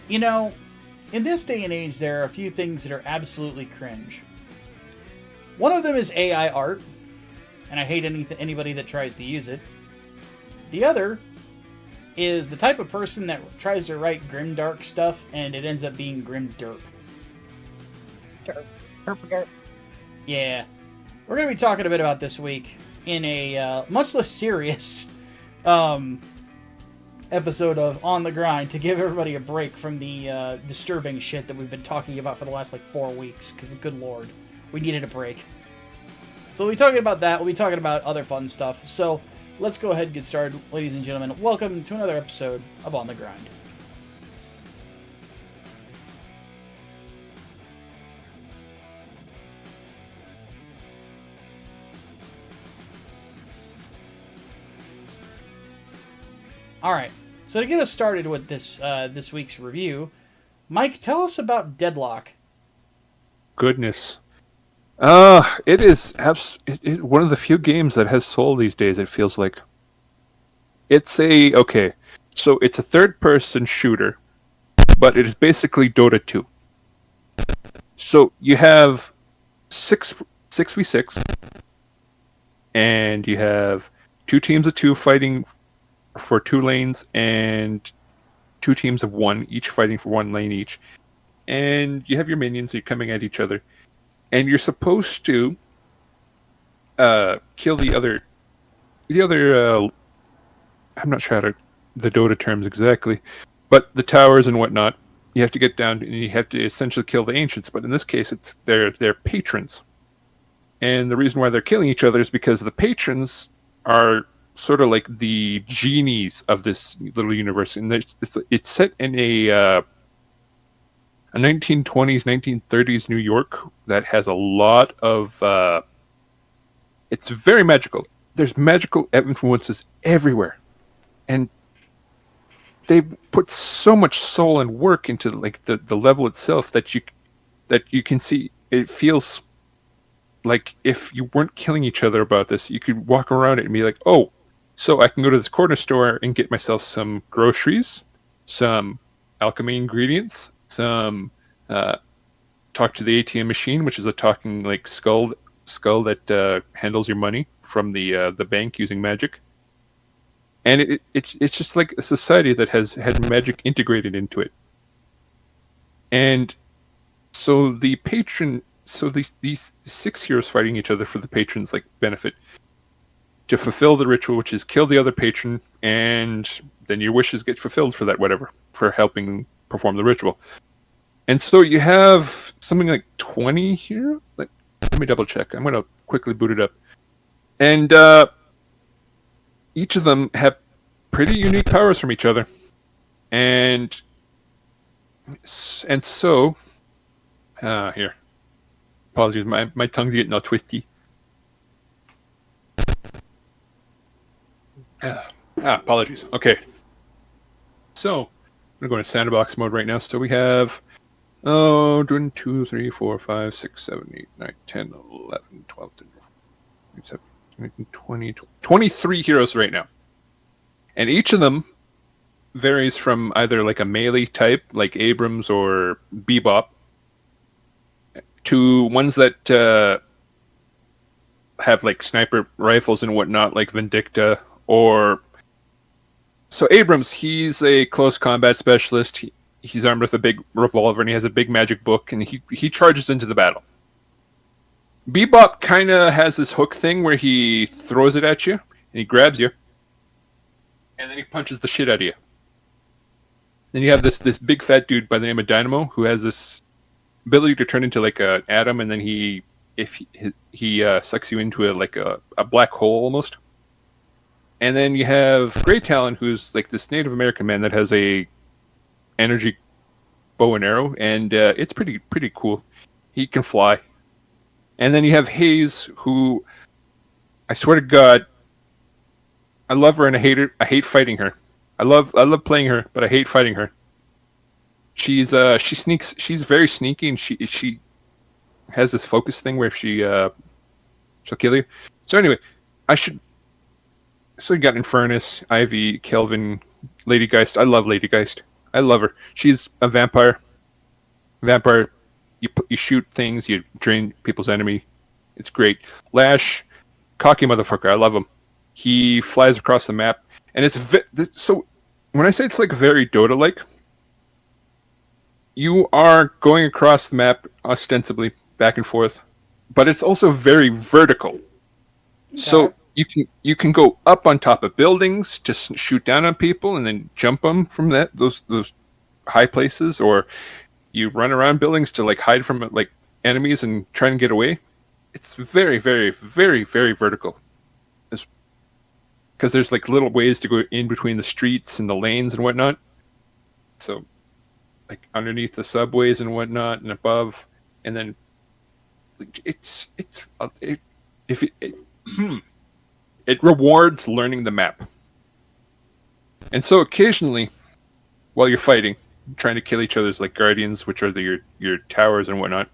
You know, in this day and age, there are a few things that are absolutely cringe. One of them is AI art, and I hate anybody that tries to use it. The other is the type of person that tries to write grimdark stuff and it ends up being grim derp. Derp. Derp, derp. Yeah. We're going to be talking a bit about this week in a much less serious um, episode of On the Grind to give everybody a break from the disturbing shit that we've been talking about for the last 4 weeks, because good lord, we needed a break. So we'll be talking about that, we'll be talking about other fun stuff, so let's go ahead and get started, ladies and gentlemen. Welcome to another episode of On the Grind. Alright, so to get us started with this week's review, Mike, tell us about Deadlock. Goodness. It is one of the few games that has soul these days, it feels like. It's so it's a third-person shooter, but it is basically Dota 2. So you have 6v6, and you have 2 teams of 2 fighting for 2 lanes, and 2 teams of 1, each fighting for 1 lane each. And you have your minions, so you're coming at each other. And you're supposed to kill the other. I'm not sure how the Dota terms exactly, but the towers and whatnot. You have to get down, and you have to essentially kill the ancients. But in this case, it's their patrons. And the reason why they're killing each other is because the patrons are sort of like the genies of this little universe, and it's set in a 1920s, 1930s New York that has a lot of... it's very magical. There's magical influences everywhere. And they put so much soul and work into the level itself that you can see. It feels like if you weren't killing each other about this, you could walk around it and be like, oh, so I can go to this corner store and get myself some groceries, some alchemy ingredients, some talk to the ATM machine, which is a talking skull that handles your money from the bank using magic. And it's just like a society that has had magic integrated into it. And so these 6 heroes fighting each other for the patrons' benefit to fulfill the ritual, which is kill the other patron, and then your wishes get fulfilled for that, whatever, for helping perform the ritual. And so you have something like 20 here. Let me double check. I'm going to quickly boot it up. And each of them have pretty unique powers from each other. And so here. Apologies, my tongue's getting all twisty. Apologies. Okay. So, I'm going to go into sandbox mode right now. So we have 1, 2, 3, 4, 5, 6, 7, 8, 9, 10, 11, 12, 13, 14, 17, 20, 23 heroes right now. And each of them varies from either a melee type, like Abrams or Bebop, to ones that have sniper rifles and whatnot, like Vindicta. So Abrams, he's a close combat specialist. He's armed with a big revolver, and he has a big magic book, and he charges into the battle. Bebop kind of has this hook thing where he throws it at you, and he grabs you, and then he punches the shit out of you. Then you have this big fat dude by the name of Dynamo, who has this ability to turn into an atom, and then he sucks you into a black hole almost. And then you have Grey Talon, who's this Native American man that has a energy bow and arrow, and it's pretty cool. He can fly. And then you have Haze, who, I swear to God, I love her and I hate her. I hate fighting her. I love playing her, but I hate fighting her. She sneaks. She's very sneaky, and she has this focus thing where she she'll kill you. So anyway, I should. So you got Infernus, Ivy, Kelvin, Lady Geist. I love Lady Geist. I love her. She's a vampire. Vampire. You shoot things. You drain people's enemy. It's great. Lash, cocky motherfucker. I love him. He flies across the map, and it's so. When I say it's like very Dota-like, you are going across the map ostensibly back and forth, but it's also very vertical. So you can go up on top of buildings to shoot down on people and then jump them from those high places, or you run around buildings to like hide from like enemies and try and get away. It's very, very, very, very vertical. Because there's like little ways to go in between the streets and the lanes and whatnot. So, like underneath the subways and whatnot, and above, and then it rewards learning the map. And so occasionally, while you're fighting, trying to kill each other's like guardians, which are your towers and whatnot,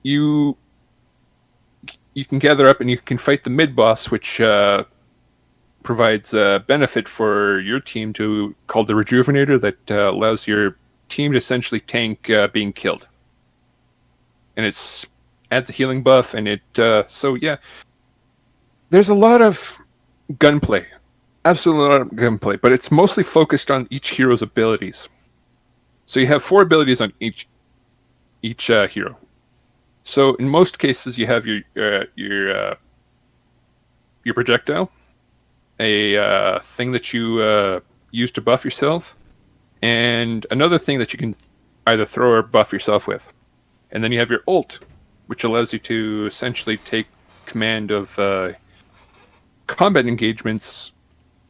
you can gather up and you can fight the mid boss, which provides a benefit for your team called the Rejuvenator, that allows your team to essentially tank being killed. And it adds a healing buff, and so yeah, there's a lot of gunplay, absolutely a lot of gunplay, but it's mostly focused on each hero's abilities. So you have 4 abilities on each hero. So in most cases, you have your projectile, a thing that you use to buff yourself, and another thing that you can either throw or buff yourself with. And then you have your ult, which allows you to essentially take command of combat engagements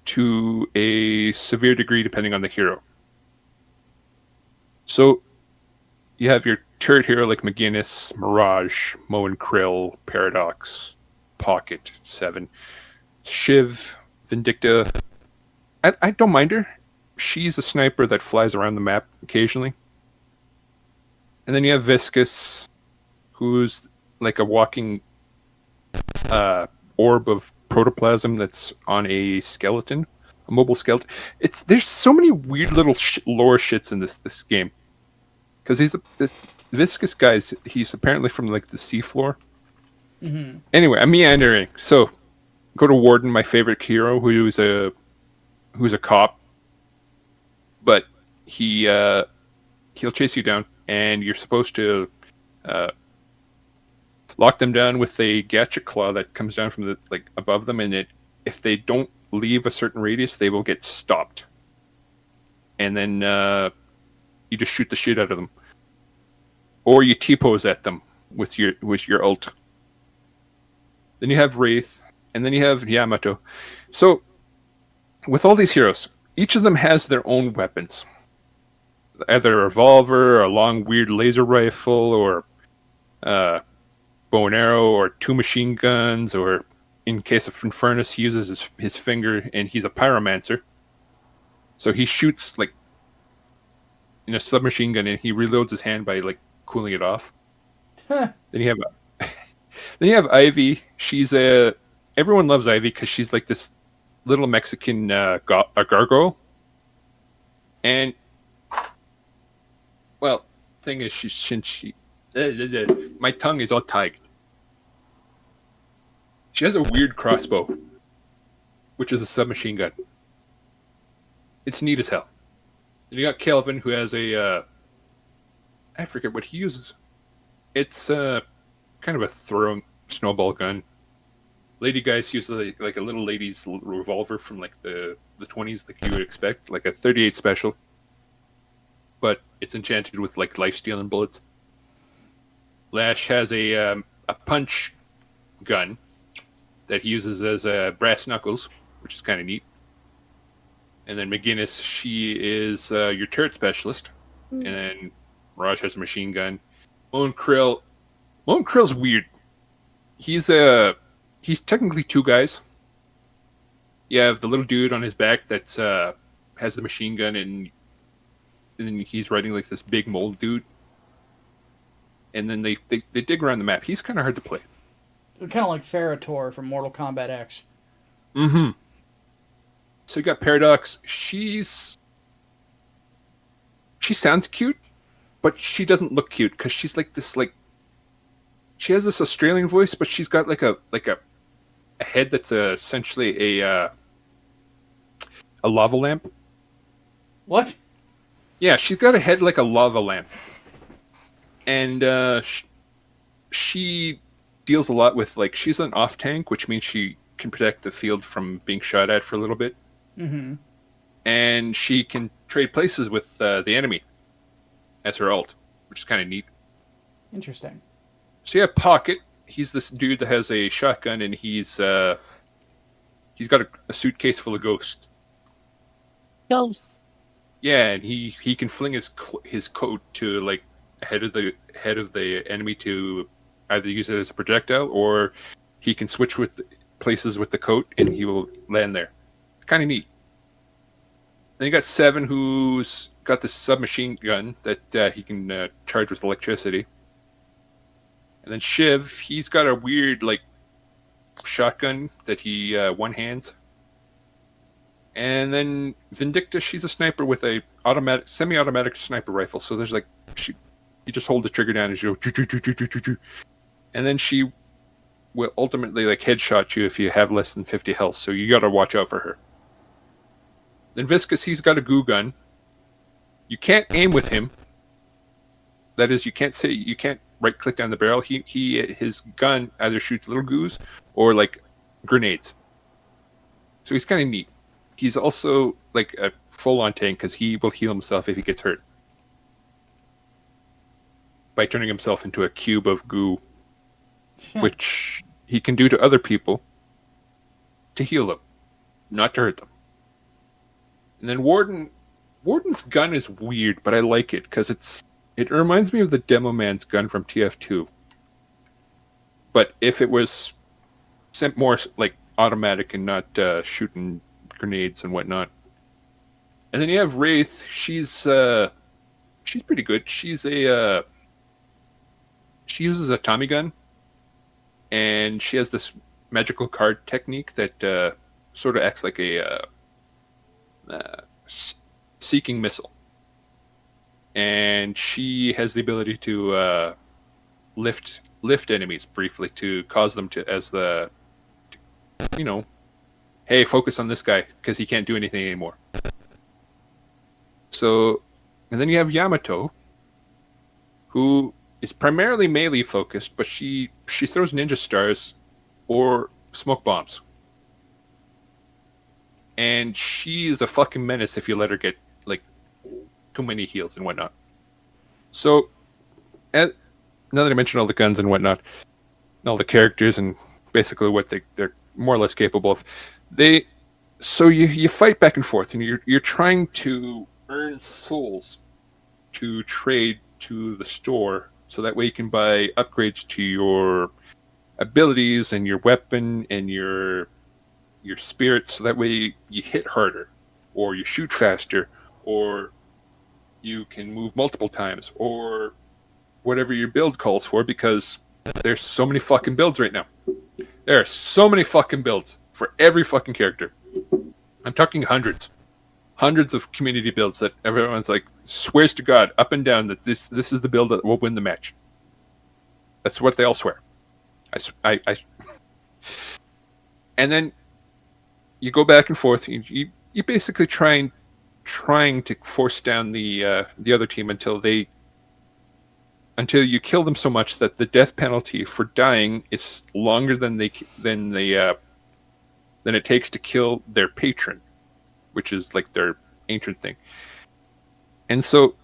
to a severe degree depending on the hero. So you have your turret hero like McGinnis, Mirage, Moen Krill, Paradox, Pocket, Seven, Shiv, Vindicta. I don't mind her. She's a sniper that flies around the map occasionally. And then you have Viscus, who's like a walking orb of protoplasm that's on a skeleton, a mobile skeleton. There's so many weird little lore shits in this game. Because this Viscus guy, he's apparently from like the seafloor. Mm-hmm. Anyway, I'm meandering. So go to Warden, my favorite hero, who's a cop, but he'll chase you down, and you're supposed to lock them down with a gadget claw that comes down from the like above them, and if they don't leave a certain radius, they will get stopped. And then you just shoot the shit out of them, or you T-pose at them with your ult. Then you have Wraith, and then you have Yamato. So with all these heroes, each of them has their own weapons. Either a revolver, a long weird laser rifle, or bow and arrow, or 2 machine guns, or in case of Infernus, he uses his finger, and he's a pyromancer. So he shoots like in a submachine gun, and he reloads his hand by like cooling it off. Huh. Then you have Ivy. Everyone loves Ivy because she's like this little Mexican gargoyle. And well, thing is, my tongue is all tied. She has a weird crossbow, which is a submachine gun. It's neat as hell. Then you got Kelvin, who has I forget what he uses. It's kind of a throwing snowball gun. Lady Geist uses like a little lady's revolver from like the 20s, like you would expect, like a 38 special. But it's enchanted with like life-stealing bullets. Lash has a punch gun that he uses as brass knuckles, which is kind of neat. And then McGinnis, she is your turret specialist. And then Mirage has a machine gun. Moen Krill's weird. He's technically 2 guys. You have the little dude on his back that has the machine gun, and then he's riding like this big mold dude. And then they dig around the map. He's kind of hard to play. kind of like Ferritor from Mortal Kombat X. Mm-hmm. So you got Paradox. She sounds cute, but she doesn't look cute because she's like this she has this Australian voice, but she's got like a head that's essentially a lava lamp. What? Yeah, she's got a head like a lava lamp, and she deals a lot with she's an off tank, which means she can protect the field from being shot at for a little bit. Mm-hmm. And she can trade places with the enemy as her ult, which is kind of neat. Interesting. So you have Pocket. He's this dude that has a shotgun, and he's got a suitcase full of ghosts. Ghosts. Yeah, and he can fling his coat to ahead of the enemy to either use it as a projectile, or he can switch with places with the coat, and he will land there. It's kind of neat. Then you got Seven, who's got this submachine gun that he can charge with electricity. And then Shiv, he's got a weird shotgun that he one hands. And then Vindicta, she's a sniper with a semi-automatic sniper rifle. So there's you just hold the trigger down as you go, and then she will ultimately headshot you if you have less than 50 health. So you got to watch out for her. Then Viscus, he's got a goo gun. You can't aim with him. That is, you can't right click on the barrel. His gun either shoots little goos or grenades. So he's kind of neat. He's also a full-on tank because he will heal himself if he gets hurt by turning himself into a cube of goo, which he can do to other people to heal them, not to hurt them. And then Warden's gun is weird, but I like it because it reminds me of the Demo Man's gun from TF2. But if it was sent more automatic and not shooting grenades and whatnot. And then you have Wraith. She's pretty good. She uses a Tommy gun, and she has this magical card technique that sort of acts like a seeking missile. And she has the ability to lift enemies briefly to cause them to hey, focus on this guy because he can't do anything anymore. So, and then you have Yamato, who is primarily melee focused, but she throws ninja stars or smoke bombs. And she is a fucking menace if you let her get too many heals and whatnot. So, now that I mentioned all the guns and whatnot, and all the characters and basically what they're more or less capable of, so you fight back and forth, and you're trying to earn souls to trade to the store, so that way you can buy upgrades to your abilities and your weapon and your spirit, so that way you hit harder, or you shoot faster, or you can move multiple times, or whatever your build calls for, because there's so many fucking builds right now. There are so many fucking builds for every fucking character. I'm talking hundreds of community builds that everyone's swears to God up and down that this is the build that will win the match. That's what they all swear. I and then you go back and forth. You basically trying to force down the other team until you kill them so much that the death penalty for dying is longer than it takes to kill their patron, which is their ancient thing. And so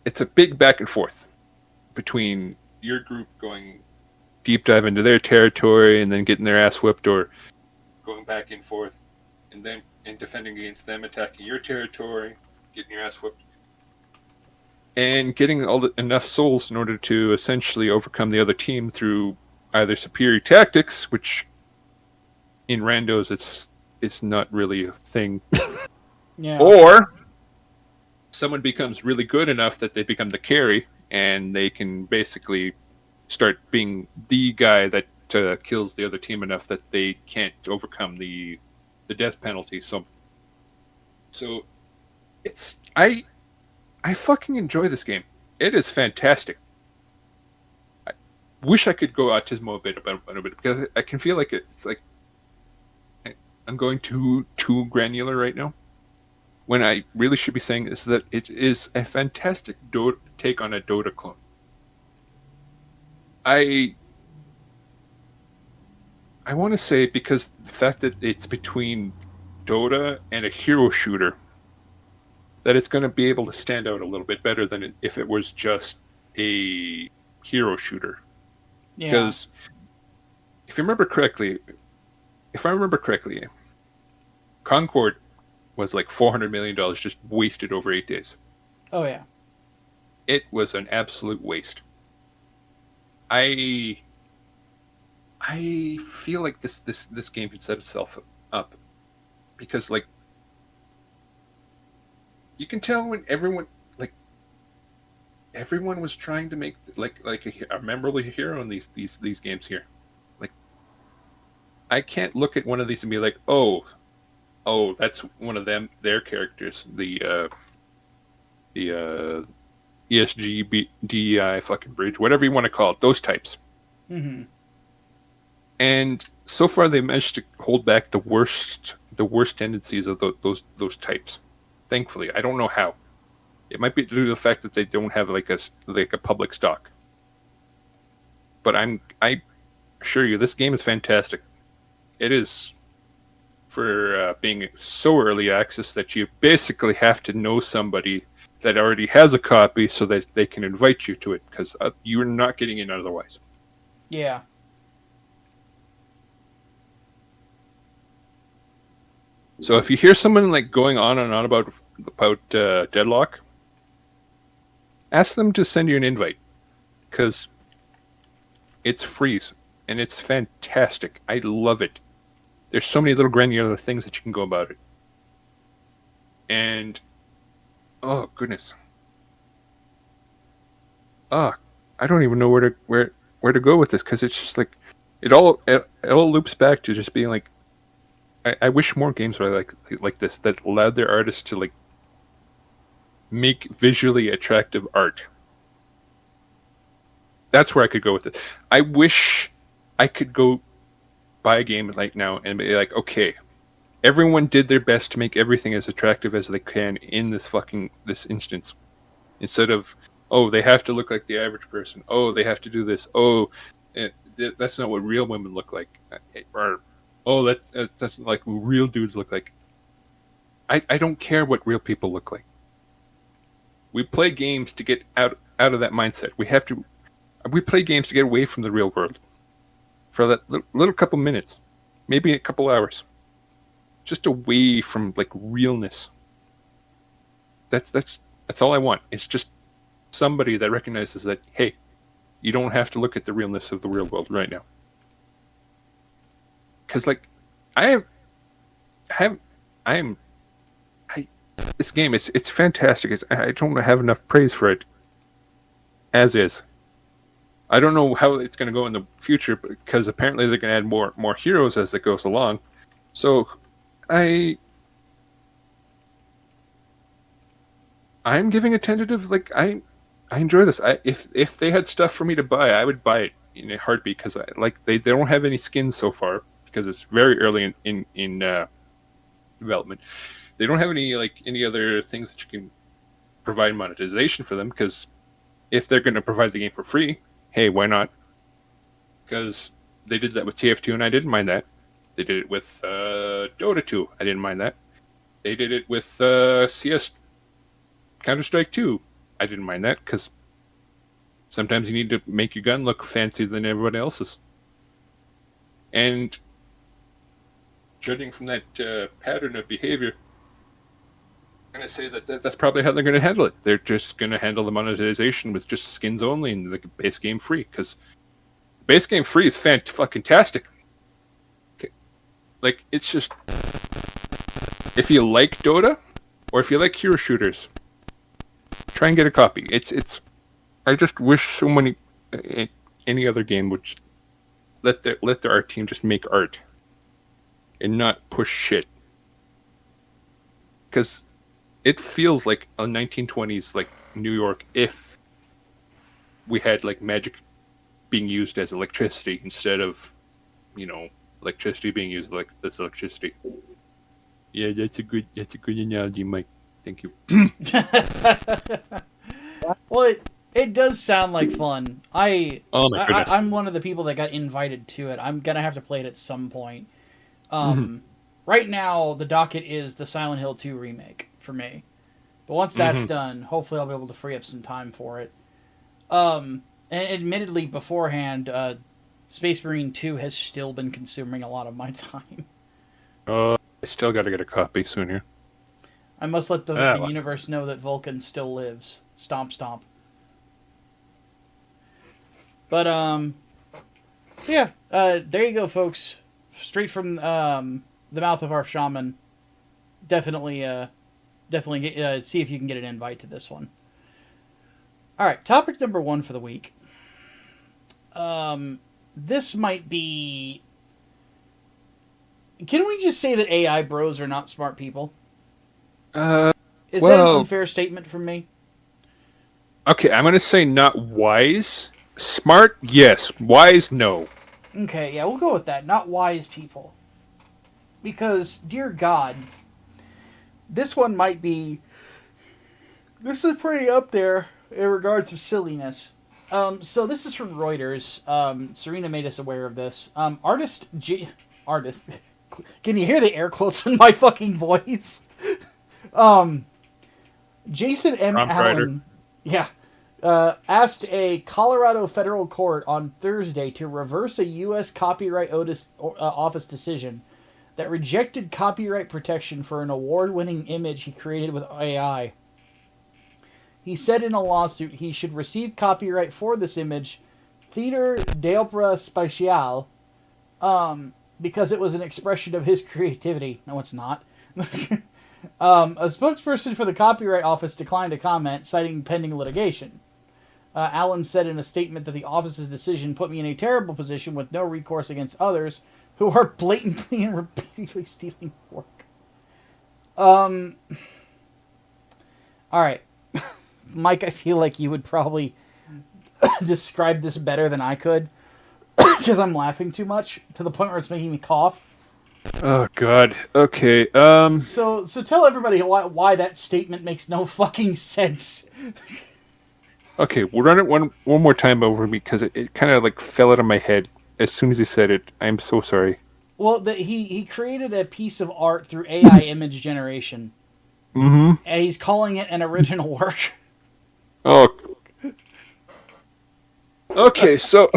it's a big back and forth between your group going deep dive into their territory and then getting their ass whipped, or going back and forth and defending against them, attacking your territory, getting your ass whipped, and getting enough souls in order to essentially overcome the other team through either superior tactics, which in randos it's not really a thing, Yeah. or someone becomes really good enough that they become the carry and they can basically start being the guy that kills the other team enough that they can't overcome the death penalty. So it's I fucking enjoy this game. It is fantastic. I wish I could go autismo a bit about it because I can feel like it's like I'm going too granular right now. When I really should be saying is that it is a fantastic take on a Dota clone. I want to say because the fact that it's between Dota and a hero shooter, that it's going to be able to stand out a little bit better than if it was just a hero shooter. Yeah. Because if I remember correctly, Concord was like $400 million just wasted over 8 days. Oh yeah. It was an absolute waste. I feel like this game can set itself up because like you can tell when everyone was trying to make like a memorable hero in these games here. Like I can't look at one of these and be like, oh, that's one of their characters, the ESG DEI fucking bridge, whatever you want to call it, those types. Mm-hmm. And so far, they managed to hold back the worst tendencies of those types. Thankfully, I don't know how. It might be due to the fact that they don't have like a public stock. But I assure you, this game is fantastic. It is for being so early access that you basically have to know somebody that already has a copy so that they can invite you to it, because you're not getting in otherwise. Yeah. So if you hear someone like going on and on about Deadlock, ask them to send you an invite, because it's free and it's fantastic. I love it. There's so many little granular things that you can go about it, and oh goodness, I don't even know where to go with this, because it's just like it all loops back to just being like, I wish more games were like this, that allowed their artists to like make visually attractive art. That's where I could go with it. I wish I could go buy a game like now and be like, okay, everyone did their best to make everything as attractive as they can in this instance. Instead of, oh, they have to look like the average person. Oh, they have to do this. Oh, that's not what real women look like. Or, oh, that's not like what real dudes look like. I don't care what real people look like. We play games to get out of that mindset. We play games to get away from the real world for that little couple minutes, maybe a couple hours, just away from like realness. That's all I want. It's just somebody that recognizes that, hey, you don't have to look at the realness of the real world right now. Because like this game, it's fantastic. I don't have enough praise for it as is. I don't know how it's going to go in the future, because apparently they're going to add more heroes as it goes along. So I'm giving a tentative, like I enjoy this. If they had stuff for me to buy, I would buy it in a heartbeat, because they don't have any skins so far, because it's very early in development. They don't have any other things that you can provide monetization for them, because if they're going to provide the game for free, hey, why not? Because they did that with TF2 and I didn't mind that. They did it with Dota 2. I didn't mind that. They did it with CS Counter-Strike 2. I didn't mind that, because sometimes you need to make your gun look fancier than everybody else's. And judging from that pattern of behavior, I'm going to say that's probably how they're going to handle it. They're just going to handle the monetization with just skins only and the base game free, because base game free is fucking-tastic. Okay. Like, it's just, if you like Dota or if you like hero shooters, try and get a copy. It's I just wish so many any other game would let their art team just make art and not push shit. Because it feels like a 1920s like New York if we had like magic being used as electricity instead of, electricity being used like as electricity. Yeah, that's a good analogy, Mike. Thank you. Well, it does sound like fun. Oh my goodness. I'm one of the people that got invited to it. I'm gonna have to play it at some point. Right now, the docket is the Silent Hill 2 remake for me. But once that's done, hopefully I'll be able to free up some time for it. And admittedly, beforehand, Space Marine 2 has still been consuming a lot of my time. I still got to get a copy soon here. I must let the universe know that Vulcan still lives. Stomp, stomp. But, yeah, there you go, folks. Straight from the mouth of our shaman. Definitely see if you can get an invite to this one. All right, topic number 1 for the week. This might be... Can we just say that AI bros are not smart people? Is that an unfair statement from me? Okay, I'm going to say not wise. Smart, yes. Wise, no. Okay, yeah, we'll go with that. Not wise people. Because, dear God, this one might be... This is pretty up there in regards to silliness. So this is from Reuters. Serena made us aware of this. Artist... Can you hear the air quotes in my fucking voice? Jason M. Allen... Yeah. Asked a Colorado federal court on Thursday to reverse a U.S. Copyright Office decision that rejected copyright protection for an award-winning image he created with AI. He said in a lawsuit he should receive copyright for this image, Theater d'Opera Spatiale, because it was an expression of his creativity. No, it's not. A spokesperson for the Copyright Office declined to comment, citing pending litigation. Allen said in a statement that the office's decision put me in a terrible position with no recourse against others who are blatantly and repeatedly stealing work. Alright. Mike, I feel like you would probably describe this better than I could, because I'm laughing too much, to the point where it's making me cough. Oh, God. Okay, So tell everybody why that statement makes no fucking sense. Okay, we'll run it one more time over me, because it kind of, like, fell out of my head as soon as he said it. I'm so sorry. Well, he created a piece of art through AI image generation. Mm-hmm. And he's calling it an original work. Oh. Okay, so...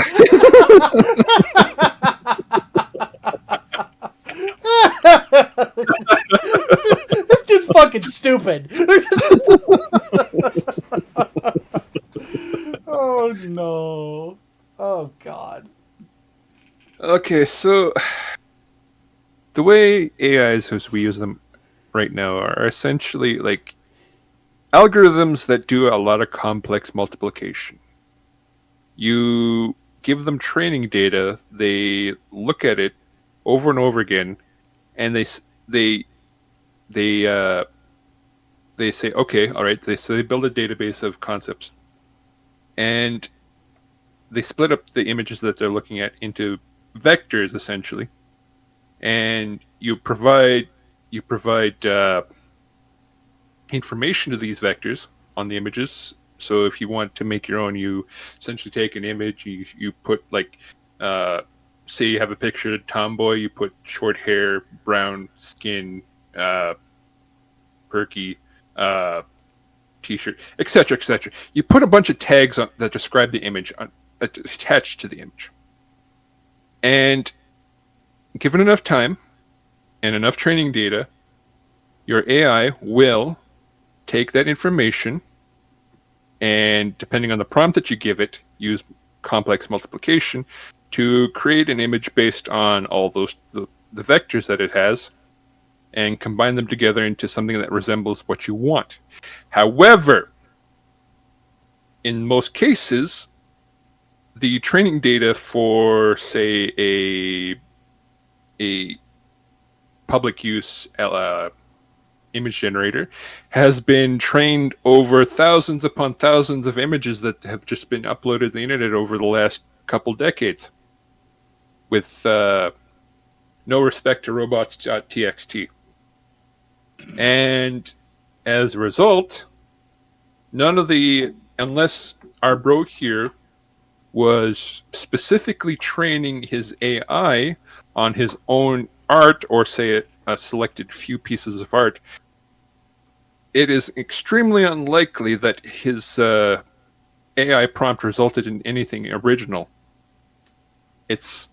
This dude's fucking stupid. Oh, no. Oh, God. Okay, so... The way AIs, as we use them right now, are essentially, like, algorithms that do a lot of complex multiplication. You give them training data, they look at it over and over again, and they say, okay, all right. So they build a database of concepts, and they split up the images that they're looking at into vectors, essentially, and you provide information to these vectors on the images. So if you want to make your own, you essentially take an image, you put, like, say you have a picture of Tomboy, you put short hair, brown skin, perky, t-shirt, etc., etc. You put a bunch of tags on that describe the image attached to the image. And given enough time and enough training data, your AI will take that information and, depending on the prompt that you give it, use complex multiplication to create an image based on all those the vectors that it has, and combine them together into something that resembles what you want. However, in most cases, the training data for, say, a public use image generator has been trained over thousands upon thousands of images that have just been uploaded to the internet over the last couple decades, with no respect to robots.txt. And as a result, unless our bro here was specifically training his AI on his own art, or say a selected few pieces of art, it is extremely unlikely that his AI prompt resulted in anything original. It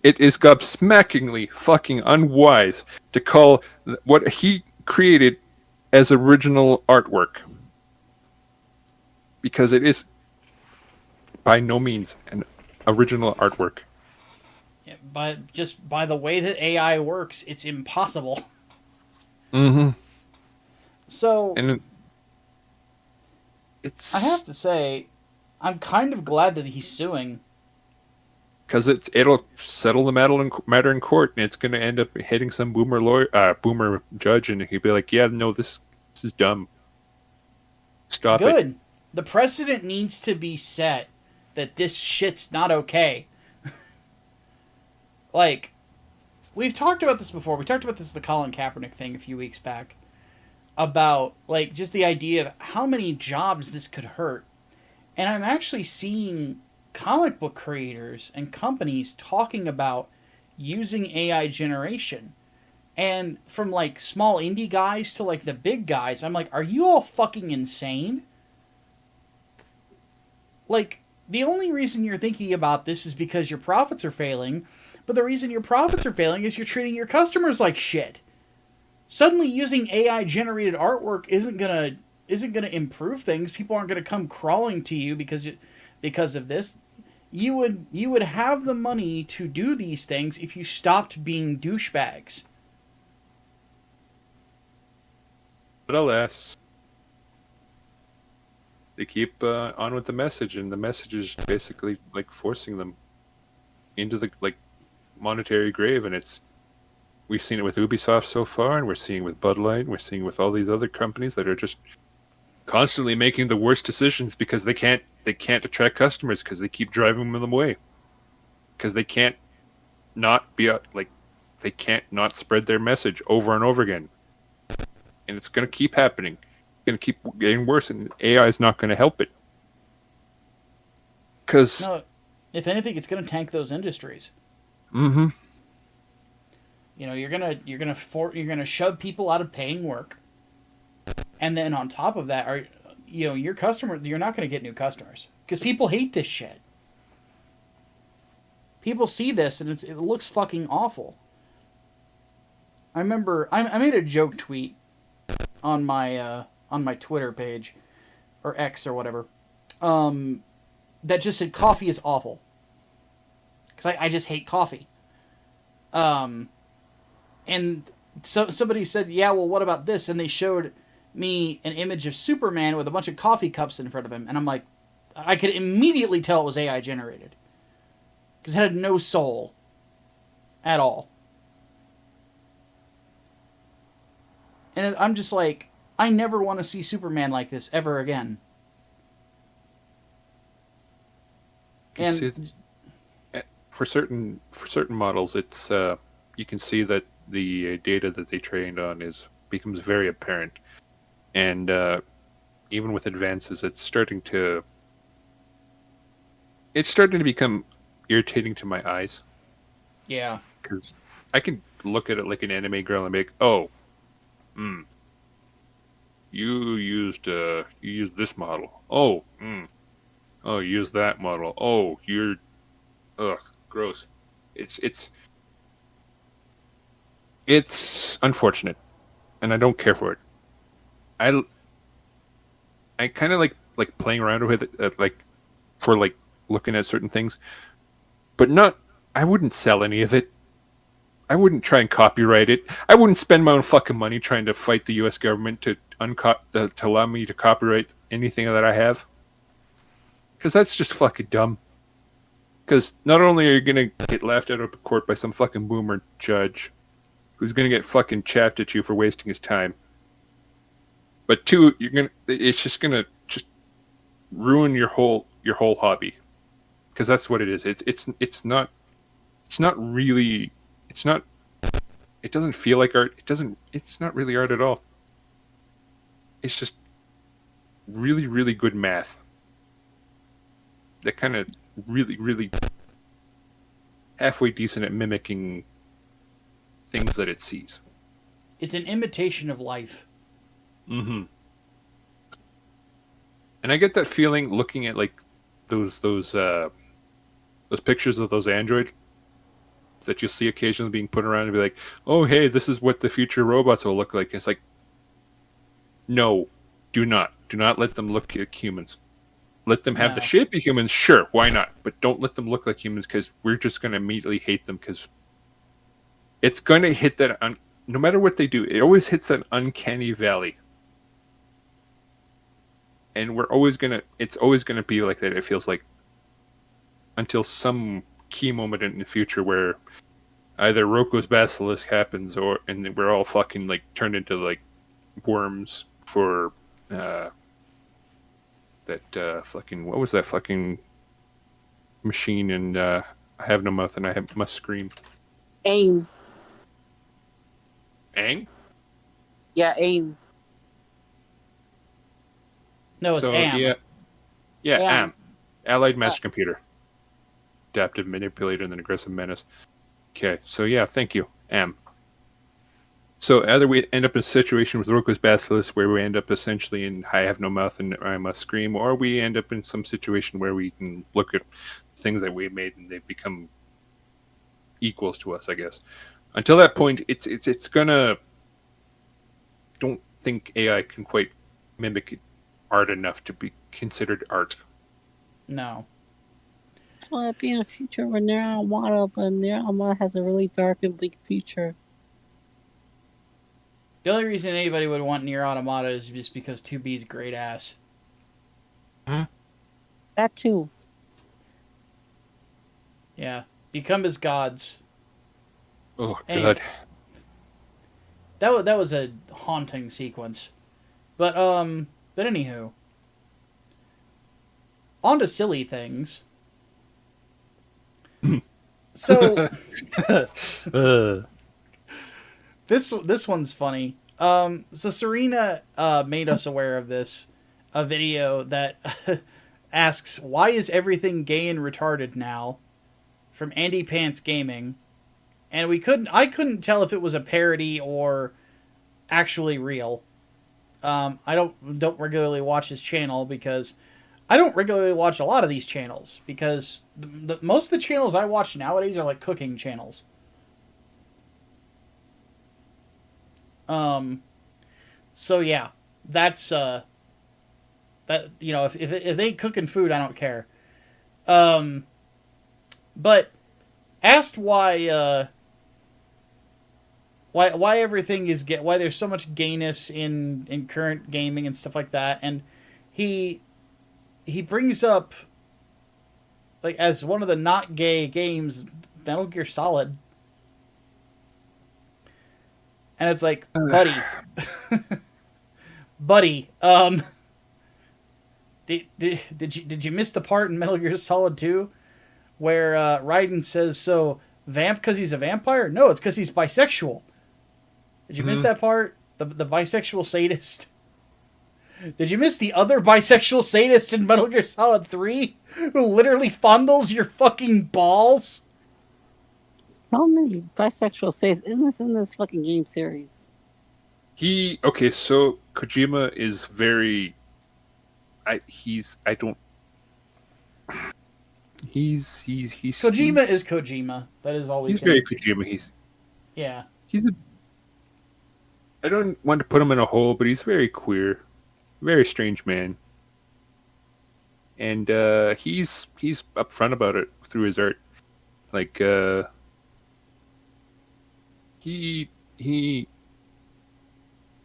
is gobsmackingly fucking unwise to call what he created as original artwork, because it is by no means an original artwork. Yeah, by the way that AI works, it's impossible. Mm-hmm. So, And it's... I have to say, I'm kind of glad that he's suing. Because it'll settle the matter in court, and it's going to end up hitting some boomer judge, and he'll be like, "Yeah, no, this is dumb. Stop it." Good. The precedent needs to be set that this shit's not okay. Like, we've talked about this before. We talked about this the Colin Kaepernick thing a few weeks back, about like just the idea of how many jobs this could hurt, and I'm actually seeing comic book creators and companies talking about using AI generation. And from like small indie guys to like the big guys, I'm like, are you all fucking insane? Like, the only reason you're thinking about this is because your profits are failing, but the reason your profits are failing is you're treating your customers like shit. Suddenly using AI generated artwork isn't gonna improve things. People aren't gonna come crawling to you because of this. You would have the money to do these things if you stopped being douchebags. But alas, they keep on with the message, and the message is basically like forcing them into the monetary grave. And we've seen it with Ubisoft so far, and we're seeing it with Bud Light, and we're seeing it with all these other companies that are just constantly making the worst decisions because they can't attract customers, because they keep driving them away, because they can't not they can't not spread their message over and over again, and it's going to keep happening. It's going to keep getting worse, and AI is not going to help it. Because no, if anything, it's going to tank those industries. Mm-hmm. You know, you're gonna shove people out of paying work. And then on top of that, your customer, you're not going to get new customers because people hate this shit. People see this and it looks fucking awful. I remember I made a joke tweet on my Twitter page or X or whatever, that just said coffee is awful because I just hate coffee. And so somebody said, yeah, well, what about this? And they showed me an image of Superman with a bunch of coffee cups in front of him, and I'm like, I could immediately tell it was AI generated because it had no soul at all. And I'm just like, I never want to see Superman like this ever again. And for certain models, it's you can see that the data that they trained on becomes very apparent. And even with advances, it's starting to become irritating to my eyes. Yeah. Because I can look at it like an anime girl and make, oh, you used this model. Oh, oh, you used that model. Oh, you're, ugh, gross. It's unfortunate, and I don't care for it. I kind of like playing around with it, for looking at certain things, but not. I wouldn't sell any of it. I wouldn't try and copyright it. I wouldn't spend my own fucking money trying to fight the U.S. government to allow me to copyright anything that I have. Because that's just fucking dumb. Because not only are you gonna get laughed out of court by some fucking boomer judge, who's gonna get fucking chapped at you for wasting his time, but two, it's just gonna just ruin your whole hobby. Because that's what it is. It's not really, it doesn't feel like art. It's not really art at all. It's just really, really good math. That kind of really, really halfway decent at mimicking things that it sees. It's an imitation of life. Mm-hmm. And I get that feeling looking at like those pictures of those android that you'll see occasionally being put around and be like, oh hey, this is what the future robots will look like. And it's like, no, do not let them look like humans. Let them have the shape of humans, sure, why not? But don't let them look like humans, because we're just going to immediately hate them, because it's going to hit that, no matter what they do, it always hits that uncanny valley. And it's always going to be like that, it feels like, until some key moment in the future where either Roko's Basilisk happens, and we're all fucking, like, turned into, like, worms for, that fucking, what was that fucking machine in I Have No Mouth and I Must Scream? AIM. Aang? Yeah, AIM. No, it's AM. Yeah, AM. AM. Allied Master Computer. Adaptive Manipulator and an Aggressive Menace. Okay, so yeah, thank you, AM. So either we end up in a situation with Roko's Basilisk where we end up essentially in I Have No Mouth and I Must Scream, or we end up in some situation where we can look at things that we made and they become equals to us, I guess. Until that point, it's gonna. Don't think AI can quite mimic art enough to be considered art. No. Well, it'd be in a future where Nier Automata, but Nier Automata has a really dark and bleak future. The only reason anybody would want Nier Automata is just because 2B's great ass. That too. Yeah. Become as gods. Oh, Anyway. God. That was a haunting sequence. But anywho. On to silly things. So This one's funny. So Serena made us aware of this, a video that asks, "Why is everything gay and retarded now?" from Andy Pants Gaming, and I couldn't tell if it was a parody or actually real. I don't regularly watch his channel because I don't regularly watch a lot of these channels because most of the channels I watch nowadays are like cooking channels. So yeah, that's that, you know, if they ain't cooking food, I don't care. But asked why everything is why there's so much gayness in current gaming and stuff like that, and he brings up, like, as one of the not gay games, Metal Gear Solid. And it's like, buddy, did you miss the part in Metal Gear Solid 2 where Raiden says, "So vamp because he's a vampire"? No, it's because he's bisexual. Did you miss that part? The bisexual sadist. Did you miss the other bisexual sadist in Metal Gear Solid 3 who literally fondles your fucking balls? How many bisexual states isn't this in this fucking game series? So Kojima is very. Kojima is Kojima. That is always. He's very Kojima. Yeah. I don't want to put him in a hole, but he's very queer, very strange man, and he's upfront about it through his art, like he.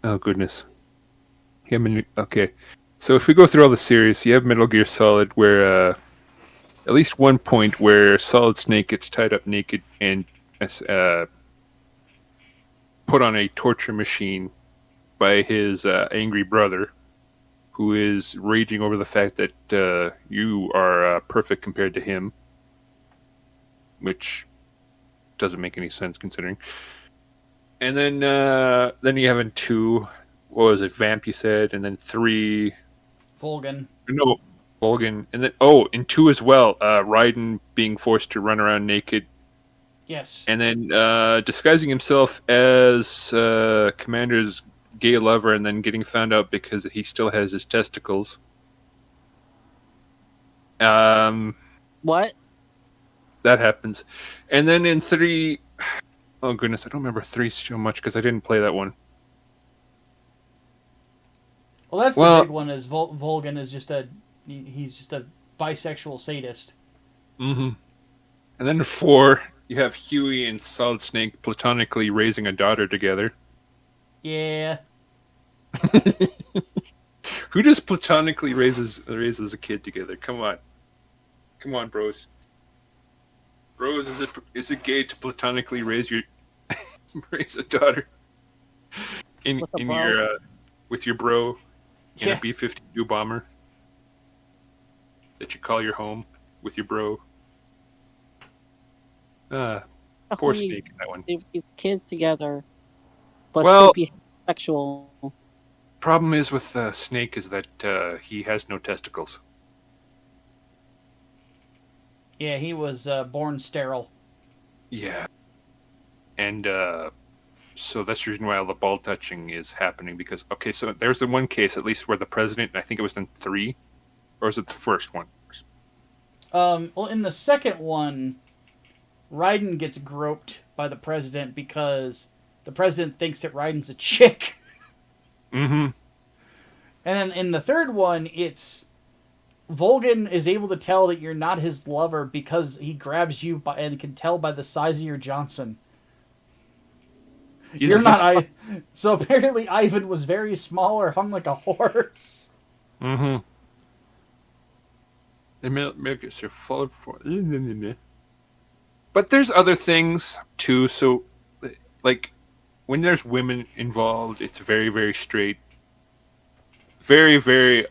Oh goodness, So if we go through all the series, you have Metal Gear Solid, where at least one point where Solid Snake gets tied up naked and put on a torture machine by his angry brother, who is raging over the fact that you are perfect compared to him, which doesn't make any sense considering. And then you have in 2, what was it, Vamp you said, and then 3, Volgan. no, Volgan, and then in 2 as well, Raiden being forced to run around naked, Yes. and then disguising himself as Commander's gay lover, and then getting found out because he still has his testicles. What? That happens, and then in 3, oh goodness, I don't remember 3 so much because I didn't play that one. Well, that's Well- the big one. Is Volgan is just he's just a bisexual sadist. Mm-hmm. And then in 4, you have Huey and Solid Snake platonically raising a daughter together. Yeah. Who just platonically raises a kid together? Come on, bros. Bros, is it gay to platonically raise a daughter in With a in bro? your with your bro in Yeah. a B-52 bomber that you call your home with your bro? Poor Snake in that one. These kids together, but Well- still be sexual. Problem is with Snake is that he has no testicles. Yeah, he was born sterile. Yeah. And so that's the reason why all the ball touching is happening, because, okay, so there's the one case, at least, where the president, I think it was in 3, or was it the first one? Well, in the second one, Raiden gets groped by the president because the president thinks that Raiden's a chick. Mm-hmm. And then in the third one, it's Volgan is able to tell that you're not his lover because he grabs you and can tell by the size of your Johnson. You're not So apparently Ivan was very small or hung like a horse. Mm-hmm. They make it so followed for. But there's other things too. So, like, when there's women involved, it's very, very straight. Very, very,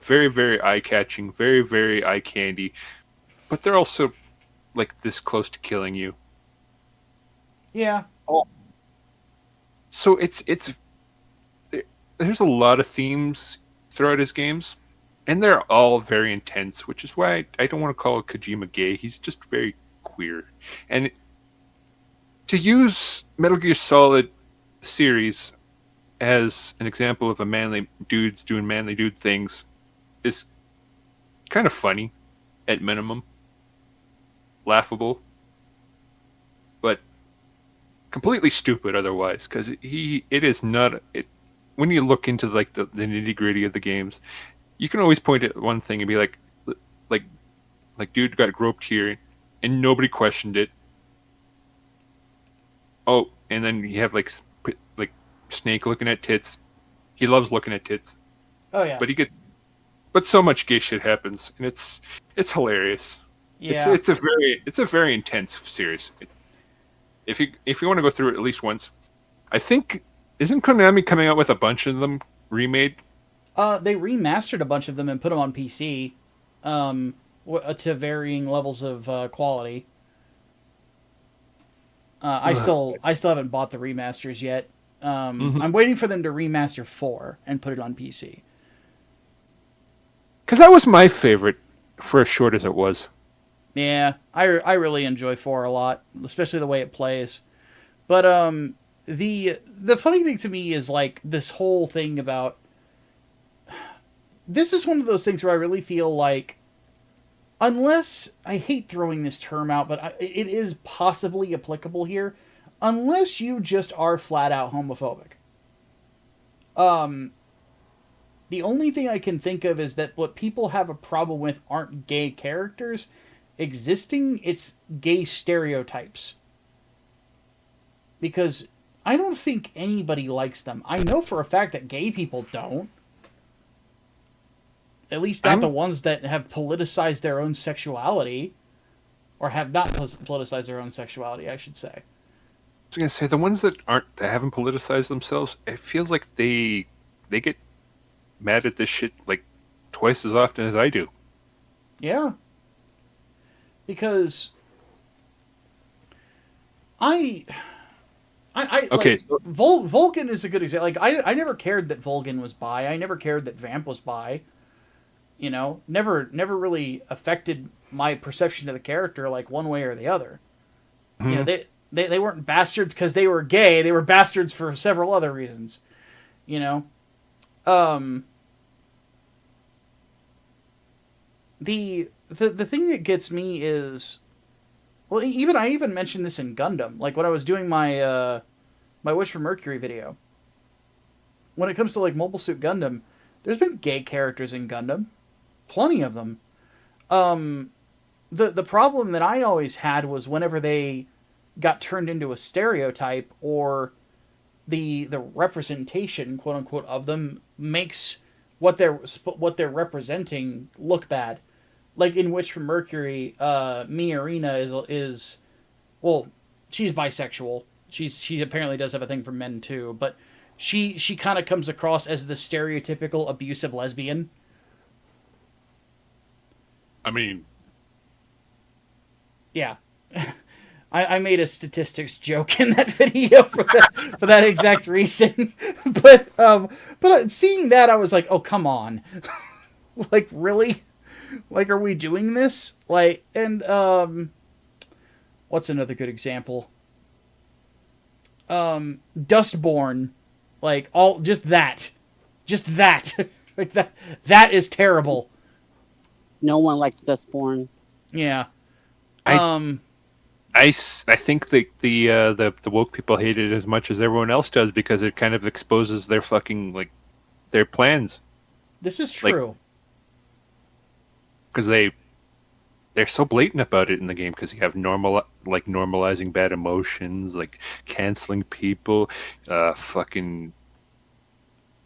very, very eye-catching. Very, very eye-candy. But they're also, like, this close to killing you. Yeah. So there's a lot of themes throughout his games, and they're all very intense, which is why I don't want to call Kojima gay. He's just very queer. And to use Metal Gear Solid series as an example of a manly dudes doing manly dude things is kind of funny, at minimum. Laughable. But completely stupid otherwise, because it is not when you look into like the nitty-gritty of the games, you can always point at one thing and be like dude got groped here and nobody questioned it. Oh, and then you have like Snake looking at tits. He loves looking at tits. Oh yeah. But so much gay shit happens, and it's hilarious. Yeah. It's a very intense series. If you want to go through it at least once, I think, isn't Konami coming out with a bunch of them remade? They remastered a bunch of them and put them on PC, to varying levels of quality. I still haven't bought the remasters yet. I'm waiting for them to remaster 4 and put it on PC. Because that was my favorite, for as short as it was. Yeah, I really enjoy 4 a lot, especially the way it plays. But the funny thing to me is like this whole thing about. This is one of those things where I really feel like, unless I hate throwing this term out, but it is possibly applicable here. Unless you just are flat out homophobic. The only thing I can think of is that what people have a problem with aren't gay characters existing, it's gay stereotypes. Because I don't think anybody likes them. I know for a fact that gay people don't. At least not the ones that have politicized their own sexuality. Or have not politicized their own sexuality, I should say. I was gonna say the ones that haven't politicized themselves. It feels like they get mad at this shit like twice as often as I do. Yeah. Because okay, like, so Vulcan is a good example. Like I never cared that Vulcan was bi. I never cared that Vamp was bi. You know, never really affected my perception of the character like one way or the other. Mm-hmm. You know, they weren't bastards because they were gay. They were bastards for several other reasons. You know, the thing that gets me is, well, I even mentioned this in Gundam. Like when I was doing my my Wish for Mercury video. When it comes to like Mobile Suit Gundam, there's been gay characters in Gundam. Plenty of them. The problem that I always had was whenever they got turned into a stereotype or the representation, quote unquote, of them makes what they're representing look bad. Like in Witch from Mercury, Miorina is well, she's bisexual. She apparently does have a thing for men too, but she kind of comes across as the stereotypical abusive lesbian. I mean, yeah. I made a statistics joke in that video for that exact reason. But seeing that, I was like, oh, come on. Like, really? Like, are we doing this? Like, and, what's another good example? Dustborn. Like, just that. Like, that is terrible. No one likes Dustborn. Yeah. I think the woke people hate it as much as everyone else does because it kind of exposes their fucking like their plans. This is true. Because they're so blatant about it in the game because you have normalizing bad emotions, like canceling people, fucking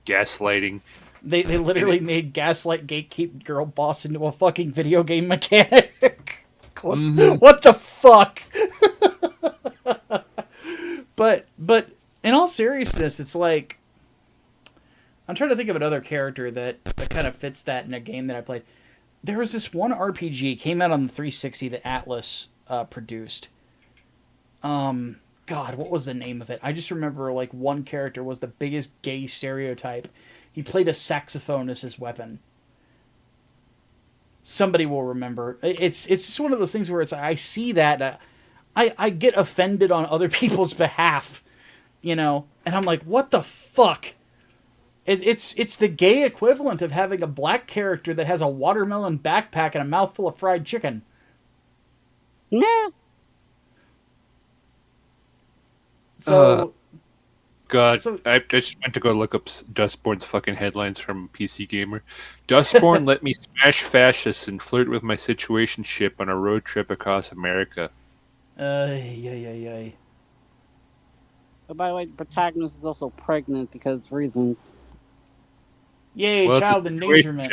gaslighting. They literally made Gaslight Gatekeep Girl Boss into a fucking video game mechanic. Mm-hmm. What the fuck? But in all seriousness, it's like I'm trying to think of another character that kind of fits that in a game that I played. There was this one RPG came out on the 360 that Atlas produced. God, what was the name of it? I just remember like one character was the biggest gay stereotype. He played a saxophone as his weapon. Somebody will remember. It's just one of those things where it's I see that I get offended on other people's behalf, you know, and I'm like, what the fuck? It's the gay equivalent of having a black character that has a watermelon backpack and a mouthful of fried chicken. Nah. So. God, I just went to go look up Dustborn's fucking headlines from PC Gamer. Dustborn let me smash fascists and flirt with my situationship on a road trip across America. Yeah. But by the way, the protagonist is also pregnant because of reasons. Yay, Well, child it's a endangerment.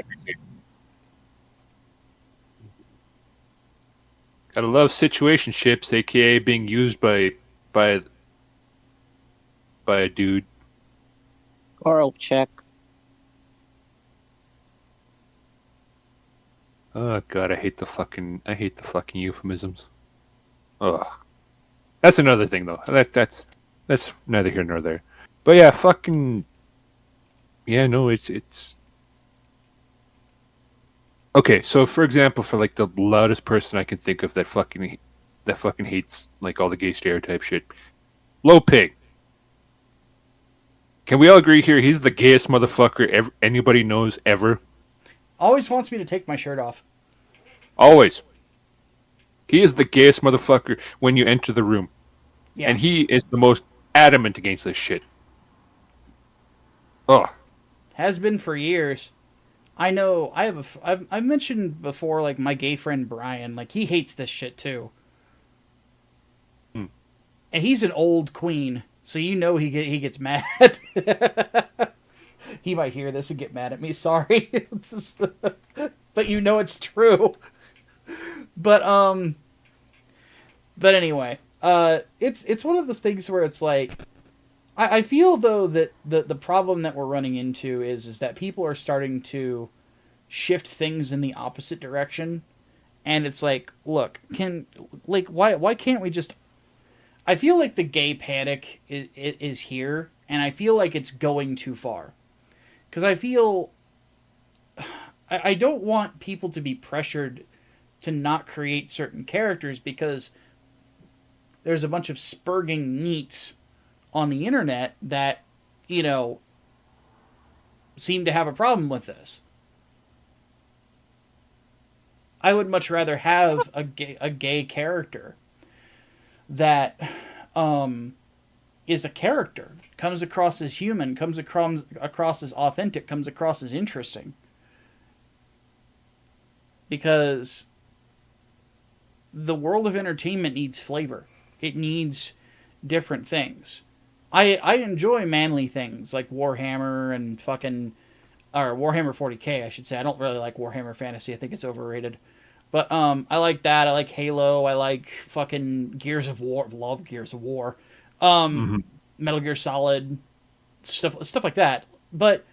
Gotta love situationships, aka being used by a dude. Oral check. Oh god, I hate the fucking euphemisms. Ugh. That's another thing though. That's neither here nor there. But yeah, fucking yeah, no, it's okay. So for example, for like the loudest person I can think of that fucking hates like all the gay stereotype shit, Low Pig. Can we all agree here? He's the gayest motherfucker anybody knows ever. Always wants me to take my shirt off. Always. He is the gayest motherfucker when you enter the room. Yeah. And he is the most adamant against this shit. Ugh. Has been for years. I know. I've mentioned before, like my gay friend Brian. Like he hates this shit too. And he's an old queen, so you know he gets mad. He might hear this and get mad at me. Sorry. It's just, but you know it's true. But but anyway, it's one of those things where it's like, I feel though that the problem that we're running into is that people are starting to shift things in the opposite direction, and it's like, look, why can't we just? I feel like the gay panic is here, and I feel like it's going too far, because I feel I don't want people to be pressured to not create certain characters because there's a bunch of spurging neats on the internet that, you know, seem to have a problem with this. I would much rather have a gay character that is a character, comes across as human, comes across as authentic, comes across as interesting. Because the world of entertainment needs flavor. It needs different things. I enjoy manly things like Warhammer and or Warhammer 40k, I should say. I don't really like Warhammer Fantasy. I think it's overrated. But I like that. I like Halo. I like fucking Gears of War. Love Gears of War. Metal Gear Solid. Stuff like that. But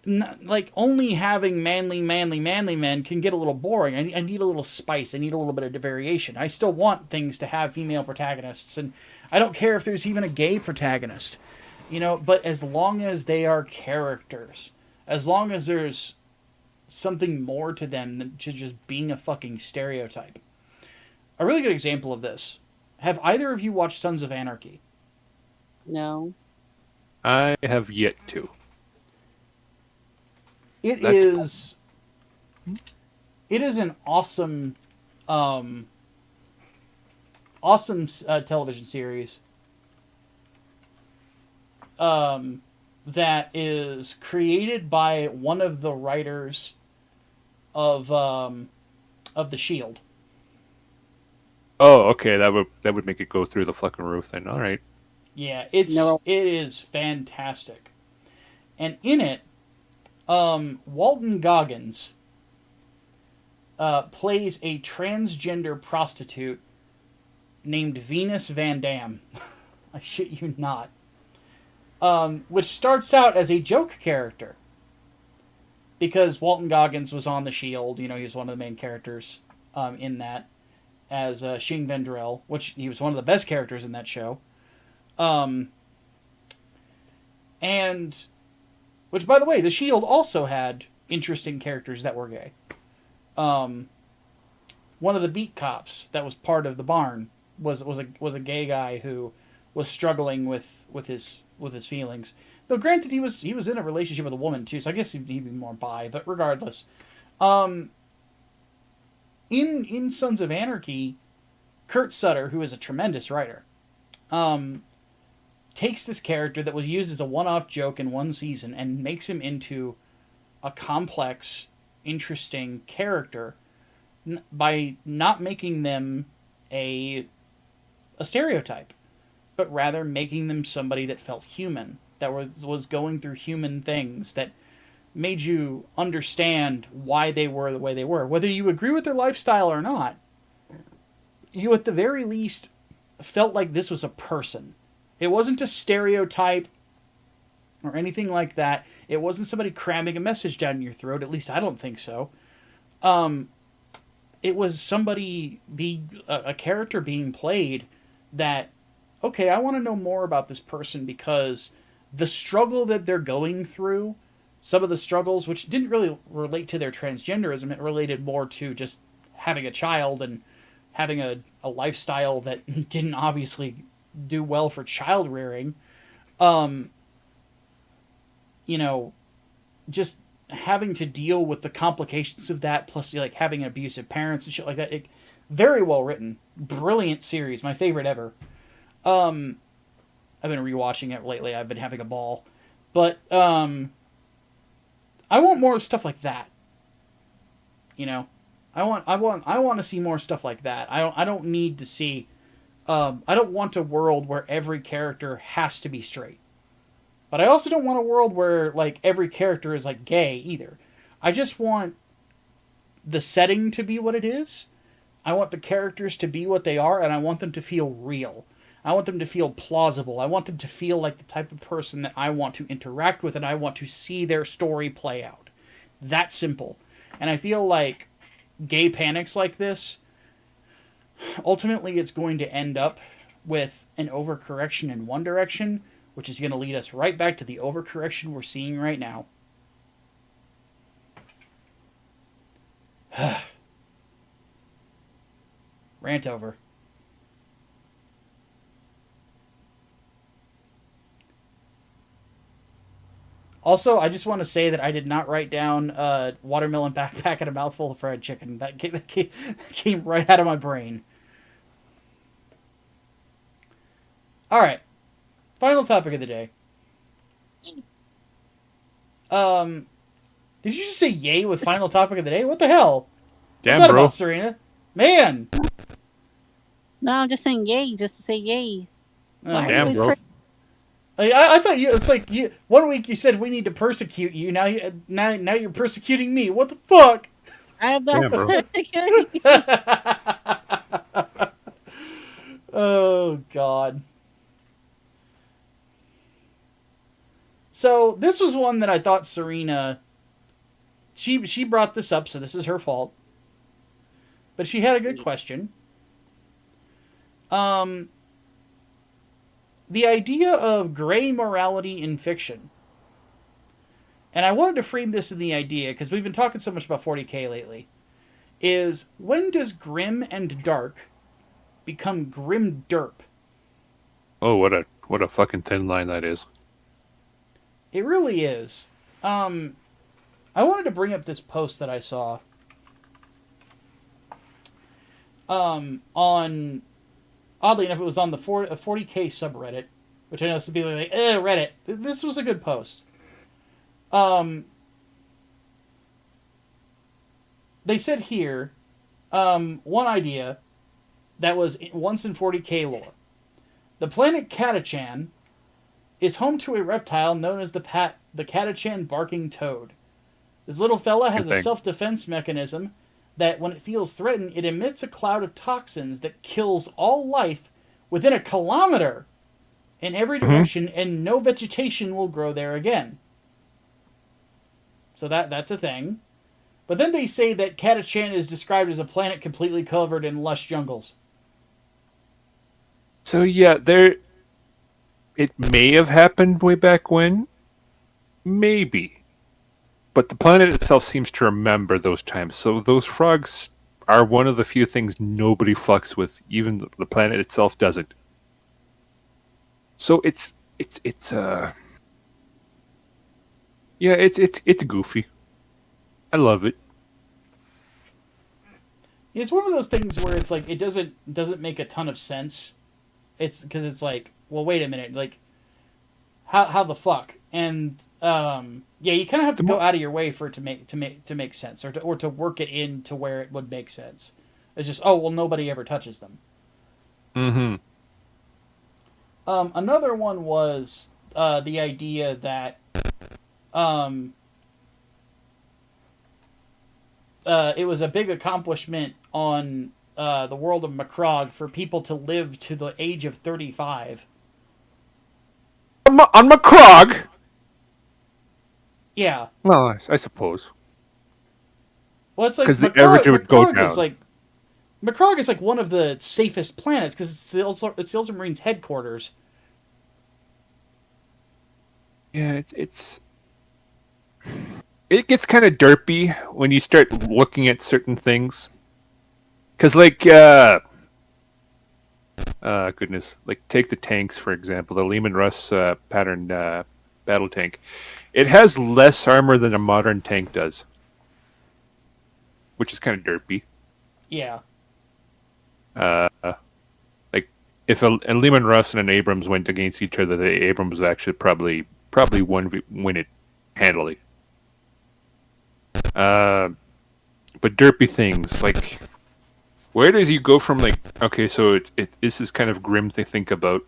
like only having manly men can get a little boring. I need a little spice. I need a little bit of variation. I still want things to have female protagonists, and I don't care if there's even a gay protagonist, you know. But as long as they are characters, as long as there's something more to them than to just being a fucking stereotype. A really good example of this. Have either of you watched Sons of Anarchy? No. I have yet to. It is an awesome, television series that is created by one of the writers of The Shield. Oh, okay. That would make it go through the fucking roof then. All right. Yeah, it is fantastic, and in it, Walton Goggins plays a transgender prostitute named Venus Van Dam. I shit you not. Which starts out as a joke character. Because Walton Goggins was on The Shield, you know, he was one of the main characters in that, as Shing Vendrell, which he was one of the best characters in that show. And, which by the way, The Shield also had interesting characters that were gay. One of the beat cops that was part of the barn was a gay guy who was struggling with his feelings. Though granted, he was in a relationship with a woman too, so I guess he'd be more bi. But regardless, in Sons of Anarchy, Kurt Sutter, who is a tremendous writer, takes this character that was used as a one-off joke in one season and makes him into a complex, interesting character by not making them a stereotype, but rather making them somebody that felt human, that was going through human things, that made you understand why they were the way they were. Whether you agree with their lifestyle or not, you at the very least felt like this was a person. It wasn't a stereotype or anything like that. It wasn't somebody cramming a message down your throat. At least I don't think so. It was somebody a character being played that, okay, I want to know more about this person because the struggle that they're going through, some of the struggles, which didn't really relate to their transgenderism, it related more to just having a child and having a lifestyle that didn't obviously do well for child rearing. You know, just having to deal with the complications of that, plus like having abusive parents and shit like that. Very well written, brilliant series, my favorite ever. I've been rewatching it lately. I've been having a ball, but I want more stuff like that. You know, I want to see more stuff like that. I don't need to see. I don't want a world where every character has to be straight. But I also don't want a world where like every character is like gay either. I just want the setting to be what it is. I want the characters to be what they are, and I want them to feel real. I want them to feel plausible. I want them to feel like the type of person that I want to interact with and I want to see their story play out. That simple. And I feel like gay panics like this, ultimately it's going to end up with an overcorrection in one direction, which is going to lead us right back to the overcorrection we're seeing right now. Rant over. Also, I just want to say that I did not write down watermelon backpack and a mouthful of fried chicken. That came right out of my brain. All right. Final topic of the day. Did you just say yay with final topic of the day? What the hell? Damn, What's that bro. about, Serena? Man. No, I'm just saying yay, just to say yay. Why are you Damn, always bro. per- I thought you. It's like you. One week you said we need to persecute you. Now you're persecuting me. What the fuck? I have Yeah, bro. that. Oh God. So this was one that I thought Serena. She brought this up, so this is her fault. But she had a good question. The idea of gray morality in fiction. And I wanted to frame this in the idea, because we've been talking so much about 40K lately, is when does grim and dark become grim derp? Oh, what a fucking thin line that is. It really is. I wanted to bring up this post that I saw on, oddly enough, it was on the 40K subreddit, which I know some people are like, Reddit. This was a good post. They said here, one idea that was once in 40K lore. The planet Catachan is home to a reptile known as the Catachan barking toad. This little fella has a self-defense mechanism that when it feels threatened, it emits a cloud of toxins that kills all life within a kilometer in every direction, and no vegetation will grow there again. So that's a thing. But then they say that Catachan is described as a planet completely covered in lush jungles. So yeah, it may have happened way back when. Maybe. But the planet itself seems to remember those times. So those frogs are one of the few things nobody fucks with. Even the planet itself doesn't. So it's goofy. I love it. It's one of those things where it's like it doesn't make a ton of sense. It's because it's like, well, wait a minute, like how the fuck? And yeah, you kind of have to go out of your way for it to make sense, or to work it into where it would make sense. It's just, oh well, nobody ever touches them. Mm-hmm. Another one was the idea that it was a big accomplishment on the world of Macrog for people to live to the age of 35. On Macrog? Yeah. Well, I suppose. Well, it's like 'cause the average would go down. Macrog is like one of the safest planets because it's the Ultramarines headquarters. Yeah, it gets kind of derpy when you start looking at certain things. Because, like, goodness, like, take the tanks, for example, the Lehman Russ pattern battle tank. It has less armor than a modern tank does, which is kind of derpy. Yeah. Like, if a Lehman Russ and an Abrams went against each other, the Abrams actually probably win it handily. But derpy things, like, where does you go from, like, okay, so this is kind of grim to think about,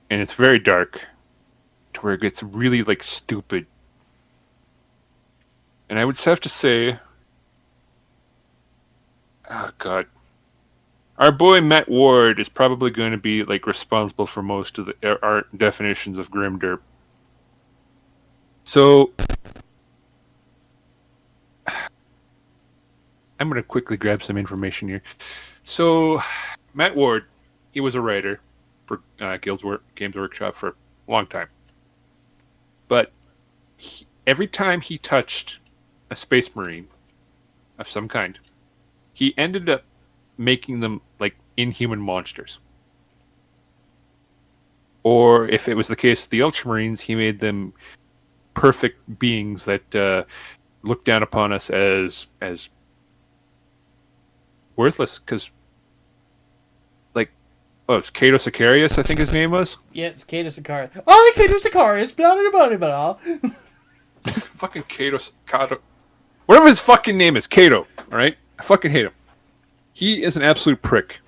and it's very dark, where it gets really like stupid. And I would have to say, oh god, our boy Matt Ward is probably going to be like responsible for most of the art definitions of grimderp. So I'm going to quickly grab some information here. So Matt Ward, he was a writer for Games Workshop for a long time. But every time he touched a Space Marine of some kind, he ended up making them like inhuman monsters. Or if it was the case of the Ultramarines, he made them perfect beings that looked down upon us as worthless. Because, like, it's Cato Sicarius, I think his name was. Yeah, it's Cato Sicarius. Oh, Cato Sicarius, blah, blah, blah, blah, blah. Fucking Cato. Whatever his fucking name is, Cato, alright? I fucking hate him. He is an absolute prick.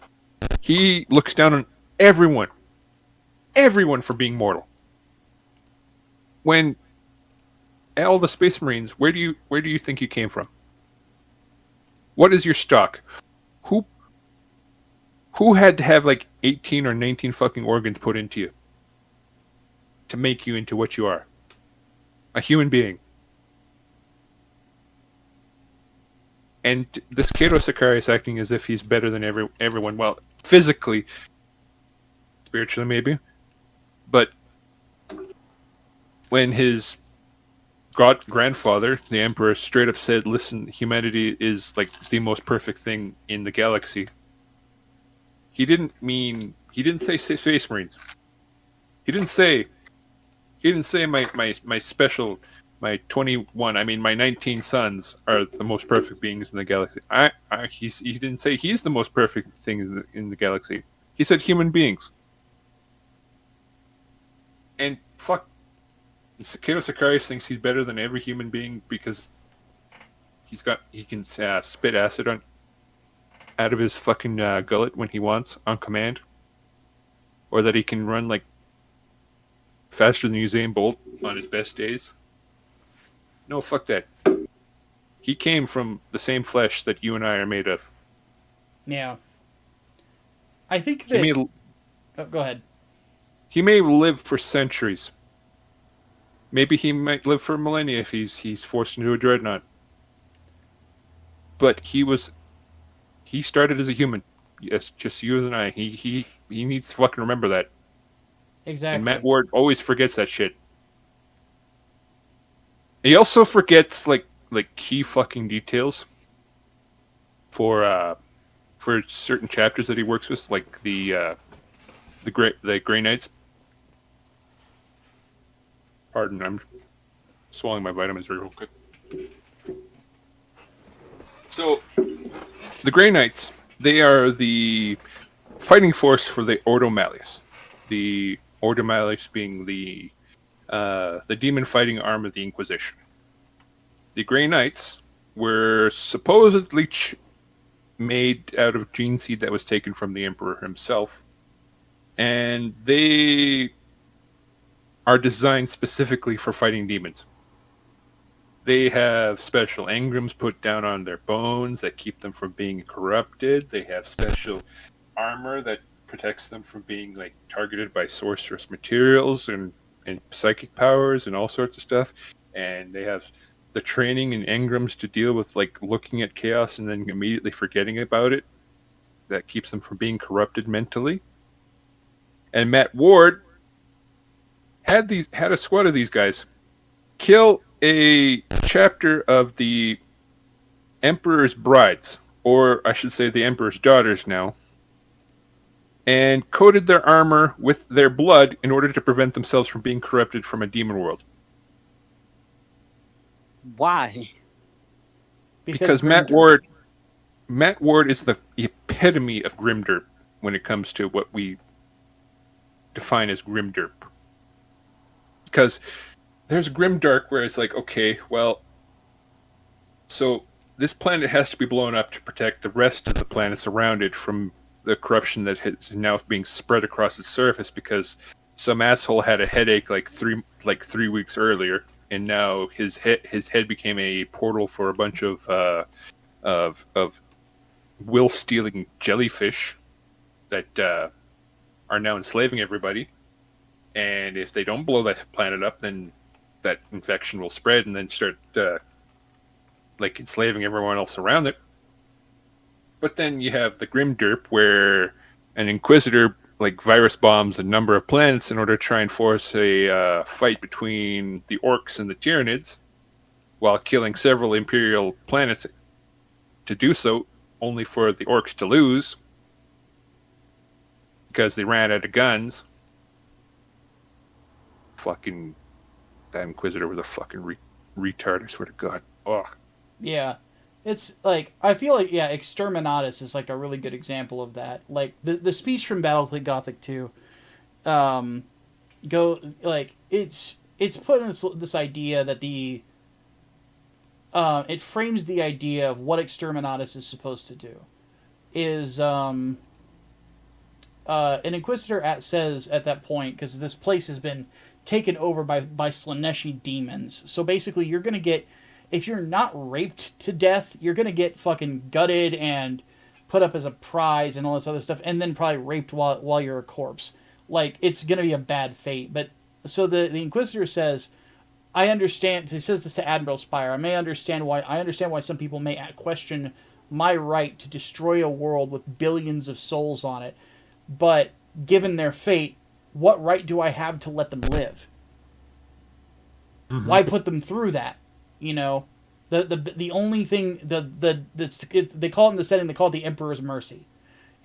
He looks down on everyone for being mortal. When all the Space Marines, where do you think you came from? What is your stock? Who had to have like 18 or 19 fucking organs put into you to make you into what you are? A human being. And this Cato Sicarius acting as if he's better than everyone. Well, physically, spiritually maybe, but when his grandfather, the Emperor, straight up said, "Listen, humanity is like the most perfect thing in the galaxy," he didn't say Space Marines. He didn't say my special. My 21, I mean my 19 sons are the most perfect beings in the galaxy. He didn't say he's the most perfect thing in the galaxy. He said human beings. And fuck, Cato Sicarius thinks he's better than every human being because he can spit acid out of his fucking gullet when he wants on command, or that he can run like faster than Usain Bolt on his best days. No, fuck that. He came from the same flesh that you and I are made of. Yeah. I think that... go ahead. He may live for centuries. Maybe he might live for millennia if he's forced into a dreadnought. But he started as a human. Yes, just you and I. He needs to fucking remember that. Exactly. And Matt Ward always forgets that shit. He also forgets like key fucking details for certain chapters that he works with, like the Grey Knights. Pardon, I'm swallowing my vitamins real quick. So, the Grey Knights, they are the fighting force for the Ordo Malleus. The Ordo Malleus being the demon fighting arm of the Inquisition. The Grey Knights were supposedly made out of gene seed that was taken from the Emperor himself, and they are designed specifically for fighting demons. They have special engrams put down on their bones that keep them from being corrupted. They have special armor that protects them from being like targeted by sorcerous materials and psychic powers and all sorts of stuff. And they have the training and engrams to deal with like looking at chaos and then immediately forgetting about it. That keeps them from being corrupted mentally. And Matt Ward had a squad of these guys kill a chapter of the Emperor's brides, or I should say the Emperor's daughters now, and coated their armor with their blood in order to prevent themselves from being corrupted from a demon world. Why? Because Matt Ward is the epitome of grimderp when it comes to what we define as grimderp. Because there's grimdark where it's like, okay, well, so this planet has to be blown up to protect the rest of the planets around it from the corruption that is now being spread across its surface, because some asshole had a headache like 3 weeks earlier, and now his head became a portal for a bunch of will stealing jellyfish that are now enslaving everybody. And if they don't blow that planet up, then that infection will spread and then start like enslaving everyone else around it. But then you have the Grim Derp, where an Inquisitor like virus bombs a number of planets in order to try and force a fight between the Orcs and the Tyranids, while killing several Imperial planets to do so, only for the Orcs to lose because they ran out of guns. Fucking that Inquisitor was a fucking retard, I swear to God. Ugh. Yeah. It's like, I feel like, yeah, Exterminatus is like a really good example of that. Like, the speech from Battlefleet Gothic 2, it's put in this idea that it frames the idea of what Exterminatus is supposed to do. Is, an Inquisitor says at that point, because this place has been taken over by Slaaneshi demons, so basically you're going to get, if you're not raped to death, you're going to get fucking gutted and put up as a prize and all this other stuff, and then probably raped while you're a corpse. Like, it's going to be a bad fate. But so the Inquisitor says, I understand, he says this to Admiral Spire, I understand why some people may question my right to destroy a world with billions of souls on it, but given their fate, what right do I have to let them live? Mm-hmm. Why put them through that? You know, the only thing they call it in the setting, they call it the Emperor's Mercy.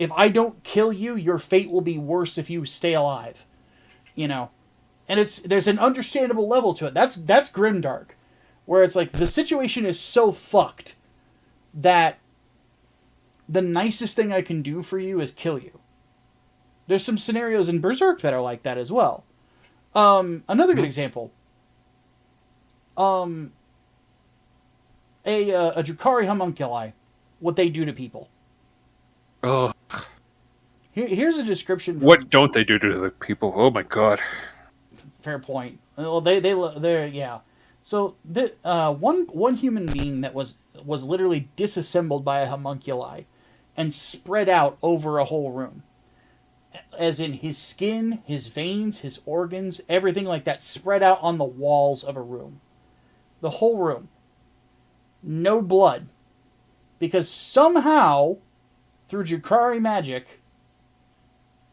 If I don't kill you, your fate will be worse if you stay alive. You know, and there's an understandable level to it. That's grimdark, where it's like the situation is so fucked that the nicest thing I can do for you is kill you. There's some scenarios in Berserk that are like that as well. Another good example. A Drukhari homunculi, what they do to people. Oh. Here's a description. What don't they do to the people? Oh my God. Fair point. Well, they're yeah. So one human being that was literally disassembled by a homunculi and spread out over a whole room. As in his skin, his veins, his organs, everything like that spread out on the walls of a room. The whole room. No blood. Because somehow, through Drukhari magic,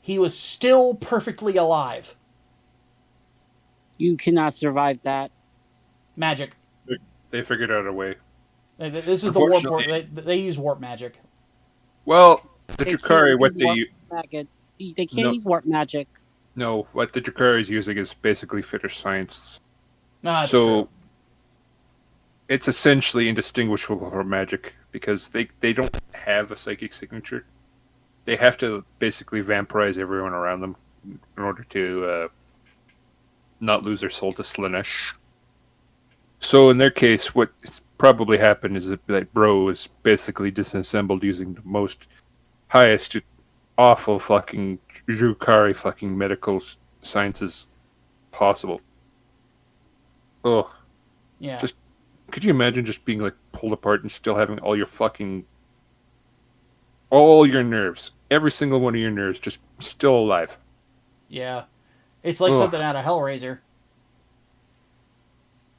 he was still perfectly alive. You cannot survive that. Magic. They figured out a way. This is the warp. They use warp magic. Well, the Drukhari, what they use... They can't use warp magic. No, what the Drukhari is using is basically Finnish science. That's true. It's essentially indistinguishable from magic because they don't have a psychic signature. They have to basically vampirize everyone around them in order to not lose their soul to Slaanesh. So in their case, what's probably happened is that Bro is basically disassembled using the most highest awful fucking Drukhari fucking medical sciences possible. Oh. Yeah. Just, could you imagine just being like pulled apart and still having all your nerves, every single one of your nerves just still alive? Yeah. It's like something out of Hellraiser.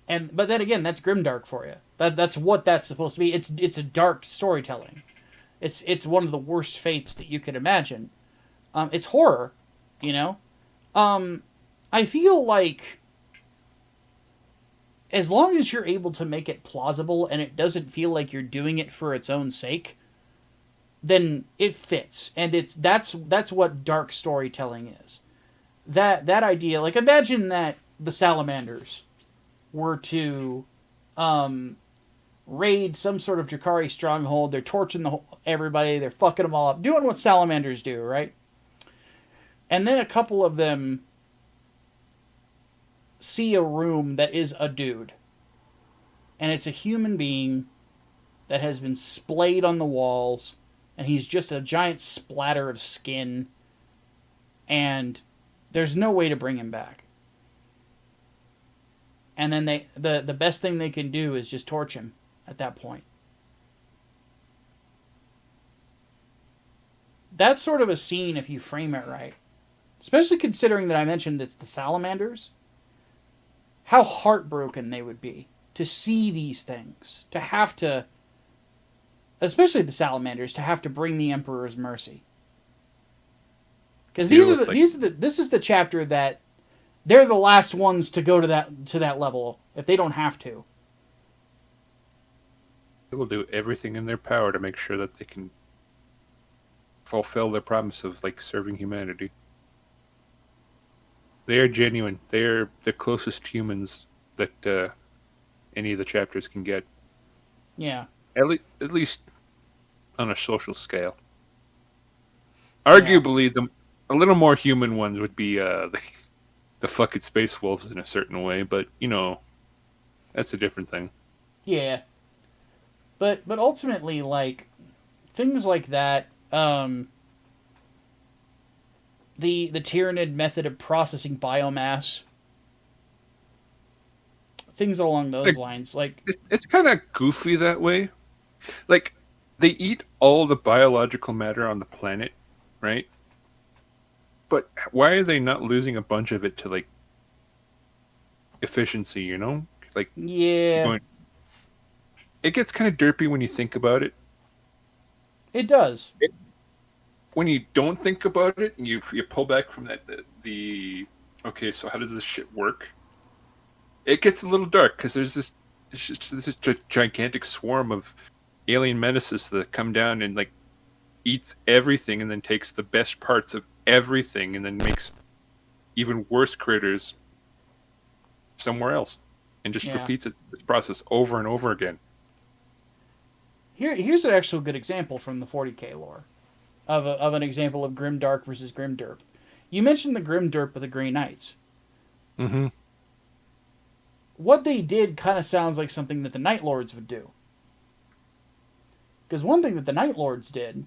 But then again, that's grimdark for you. That's what that's supposed to be. It's a dark storytelling. It's one of the worst fates that you could imagine. It's horror, you know? I feel like as long as you're able to make it plausible and it doesn't feel like you're doing it for its own sake, then it fits. And that's what dark storytelling is. That idea, like imagine that the salamanders were to raid some sort of Drukhari stronghold. They're torching everybody. They're fucking them all up. Doing what salamanders do, right? And then a couple of them see a room that is a dude. And it's a human being that has been splayed on the walls. And he's just a giant splatter of skin. And There's no way to bring him back. And then the best thing they can do is just torch him at that point. That's sort of a scene if you frame it right. Especially considering that I mentioned it's the salamanders. How heartbroken they would be to see these things. To have to, especially the salamanders, to have to bring the Emperor's mercy. Because this is the chapter that they're the last ones to go to that level if they don't have to. They will do everything in their power to make sure that they can fulfill their promise of like serving humanity. They are genuine. They are the closest humans that any of the chapters can get. Yeah. At least on a social scale. Arguably, a little more human ones would be the fucking space wolves in a certain way, but you know, that's a different thing. Yeah. But ultimately, like things like that, the Tyranid method of processing biomass, things along those lines, like it's kind of goofy that way. Like they eat all the biological matter on the planet, right? But why are they not losing a bunch of it to like efficiency? You know, like yeah, it gets kind of derpy when you think about it. It does. When you don't think about it and you pull back from that, okay, so how does this shit work? It gets a little dark because there's this gigantic swarm of alien menaces that come down and like eats everything and then takes the best parts of everything and then makes even worse critters somewhere else and just repeats this process over and over again. Here's an actual good example from the 40k lore of an example of Grimdark versus Grimderp. You mentioned the Grimderp of the Grey Knights. Mm-hmm. What they did kind of sounds like something that the Night Lords would do. Because one thing that the Night Lords did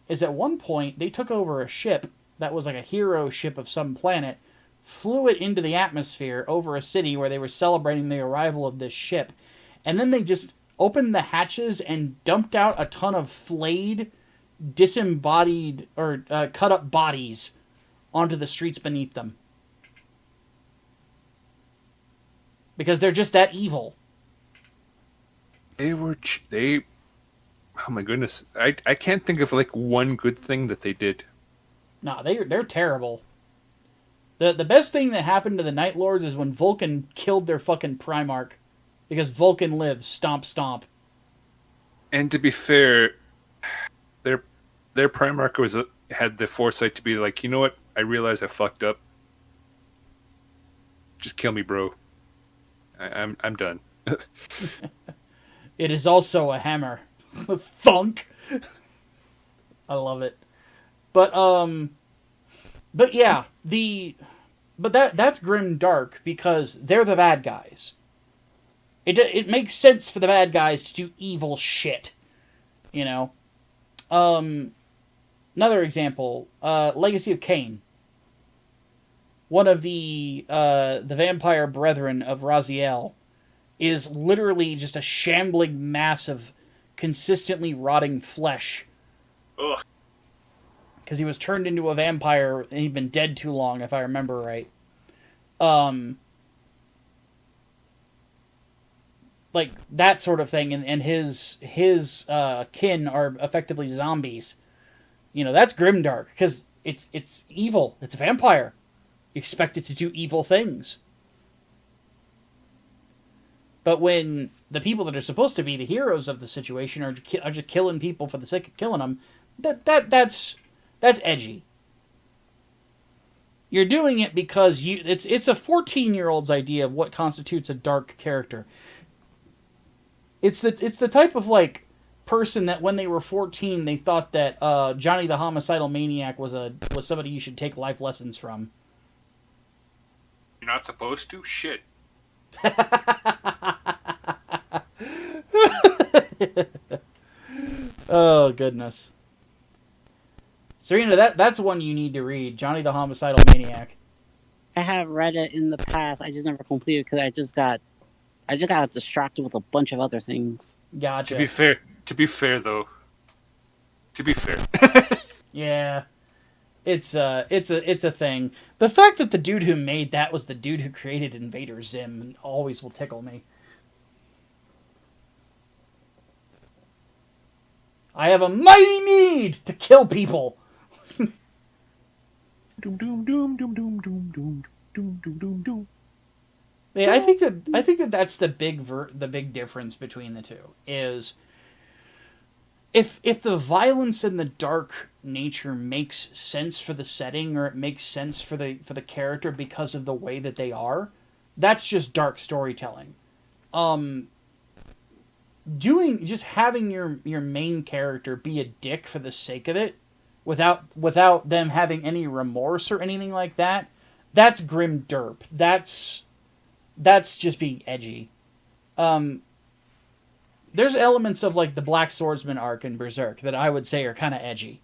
is at one point they took over a ship that was like a hero ship of some planet, flew it into the atmosphere over a city where they were celebrating the arrival of this ship, and then they just opened the hatches and dumped out a ton of flayed, disembodied, or cut up bodies onto the streets beneath them. Because they're just that evil. Oh my goodness. I can't think of like one good thing that they did. Nah, they're terrible. The best thing that happened to the Night Lords is when Vulcan killed their fucking Primarch. Because Vulcan lives. Stomp, stomp. And to be fair, their Primarch had the foresight to be like, you know what? I realize I fucked up. Just kill me, bro. I'm done. It is also a hammer. Thunk. I love it. But yeah, that's Grim Dark because they're the bad guys. It makes sense for the bad guys to do evil shit, you know. Another example, Legacy of Kain. One of the vampire brethren of Raziel is literally just a shambling mass of consistently rotting flesh. Ugh. Because he was turned into a vampire and he'd been dead too long, if I remember right. Like that sort of thing, and his kin are effectively zombies. You know, that's Grimdark, because it's evil. It's a vampire. You expect it to do evil things. But when the people that are supposed to be the heroes of the situation are just killing people for the sake of killing them, that's edgy. You're doing it because it's a 14-year-old's idea of what constitutes a dark character. It's the type of like person that when they were 14 they thought that Johnny the Homicidal Maniac was somebody you should take life lessons from. You're not supposed to? Shit. Oh, goodness. Serena, that's one you need to read. Johnny the Homicidal Maniac. I have read it in the past. I just never completed because I just got distracted with a bunch of other things. Gotcha. To be fair though, to be fair, Yeah. It's a thing. The fact that the dude who made that was the dude who created Invader Zim always will tickle me. I have a mighty need to kill people. doom doom doom doom doom doom doom doom doom doom doom. Yeah, I think that that's the big difference between the two is if the violence and the dark nature makes sense for the setting or it makes sense for the character because of the way that they are, that's just dark storytelling. Just having your main character be a dick for the sake of it without them having any remorse or anything like that, that's grim derp. That's just being edgy. There's elements of like the Black Swordsman arc in Berserk that I would say are kind of edgy.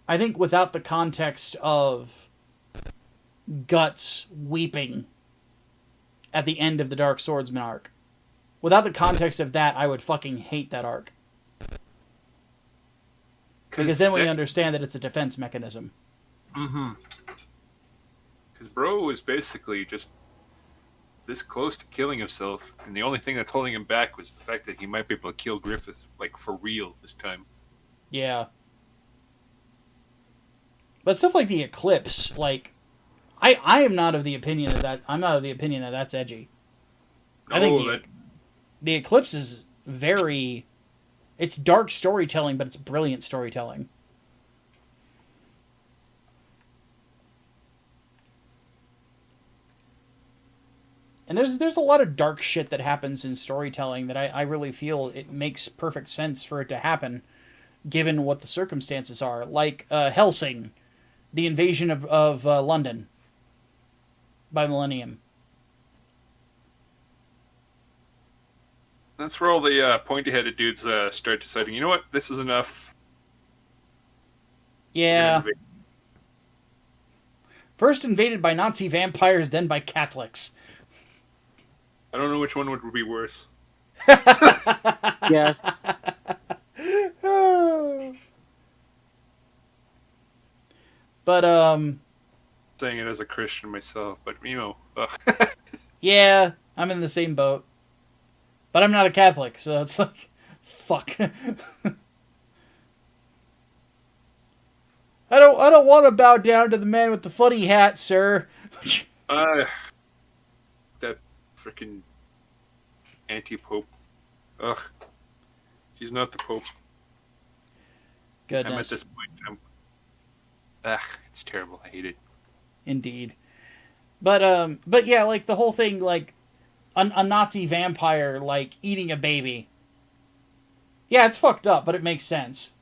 I think without the context of Guts weeping at the end of the Dark Swordsman arc, without the context of that, I would fucking hate that arc. Because then we understand that it's a defense mechanism. Mm-hmm. Because Bro was basically just this close to killing himself, and the only thing that's holding him back was the fact that he might be able to kill Griffith, like, for real this time. Yeah. But stuff like the Eclipse, like, I am not of the opinion that I'm not of the opinion that that's edgy. No, I think the Eclipse is very, it's dark storytelling, but it's brilliant storytelling. And there's a lot of dark shit that happens in storytelling that I really feel it makes perfect sense for it to happen, given what the circumstances are. Like Helsing, the invasion of London by Millennium. That's where all the pointy-headed dudes start deciding, you know what, this is enough. Yeah. First invaded by Nazi vampires, then by Catholics. I don't know which one would be worse. Yes. But Saying it as a Christian myself, but you know. yeah, I'm in the same boat. But I'm not a Catholic, so it's like, fuck. I don't want to bow down to the man with the funny hat, sir. That freaking anti-pope. Ugh. She's not the pope. Goodness. I'm at this point. It's terrible. I hate it. Indeed. But yeah, like the whole thing, like a Nazi vampire like eating a baby. Yeah, it's fucked up, but it makes sense.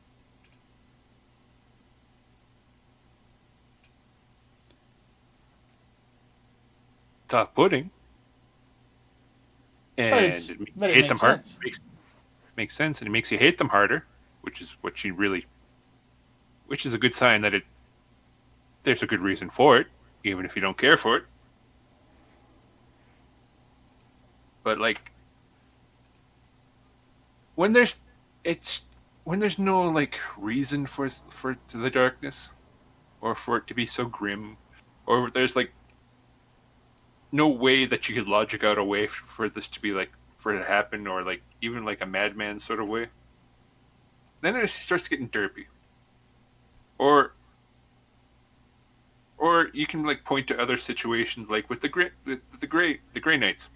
It's off-putting. And it makes you hate them hard. Makes sense, and it makes you hate them harder, which is which is a good sign that there's a good reason for it, even if you don't care for it. But like when there's no like reason for the darkness, or for it to be so grim, or there's like no way that you could logic out a way for this to be like, for it to happen, or like even like a madman sort of way, then it starts getting derpy. Or you can like point to other situations, like with the Grey Knights.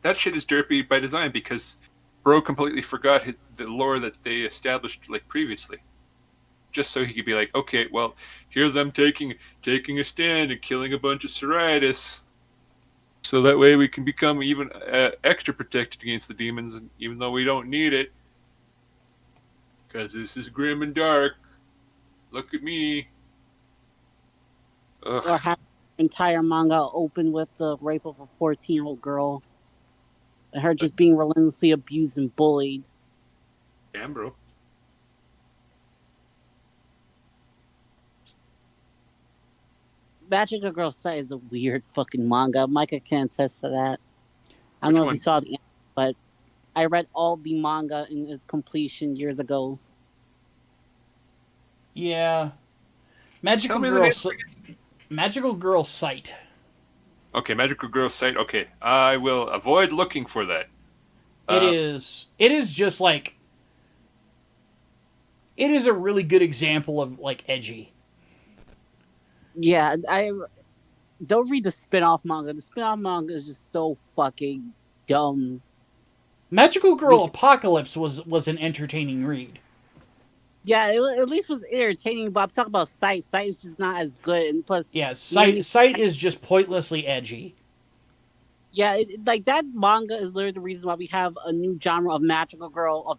That shit is derpy by design because Bro completely forgot the lore that they established like previously, just so he could be like, okay, well, here's them taking a stand and killing a bunch of Psoriatis, so that way we can become even extra protected against the demons, even though we don't need it, because this is grim and dark. Look at me. Ugh. Or have entire manga open with the rape of a 14-year-old girl and her just being relentlessly abused and bullied. Damn, bro. Magical Girl Sight is a weird fucking manga. Micah can attest to that. I don't Which know one? if you saw the, but I read all the manga in its completion years ago. Yeah. Tell me the name. Magical Girl Sight. Okay, Magical Girl Sight. Okay, I will avoid looking for that. It is just like, it is a really good example of like edgy. Yeah, I don't read the spin-off manga. The spin-off manga is just so fucking dumb. Magical Girl Apocalypse was an entertaining read. Yeah, it at least was entertaining, but I'm talking about Sight. Sight is just not as good, and plus, Yeah, Sight is just pointlessly edgy. yeah, like that manga is literally the reason why we have a new genre of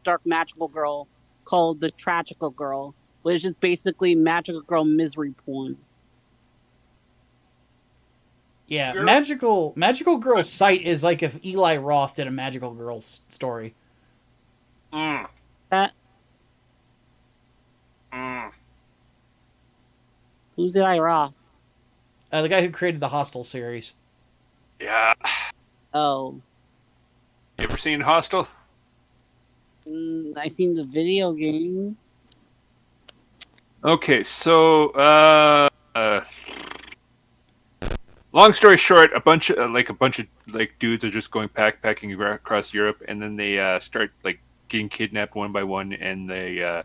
dark magical girl called the Tragical Girl, which is just basically magical girl misery porn. Yeah, Girl. Magical Girl Sight is like if Eli Roth did a Magical Girl story. Mm. That Mm. who's Eli Roth? The guy who created the Hostel series. Yeah. Oh, You ever seen Hostel? I seen the video game. Okay, so long story short, a bunch of dudes are just going backpacking across Europe, and then they start like getting kidnapped one by one, and the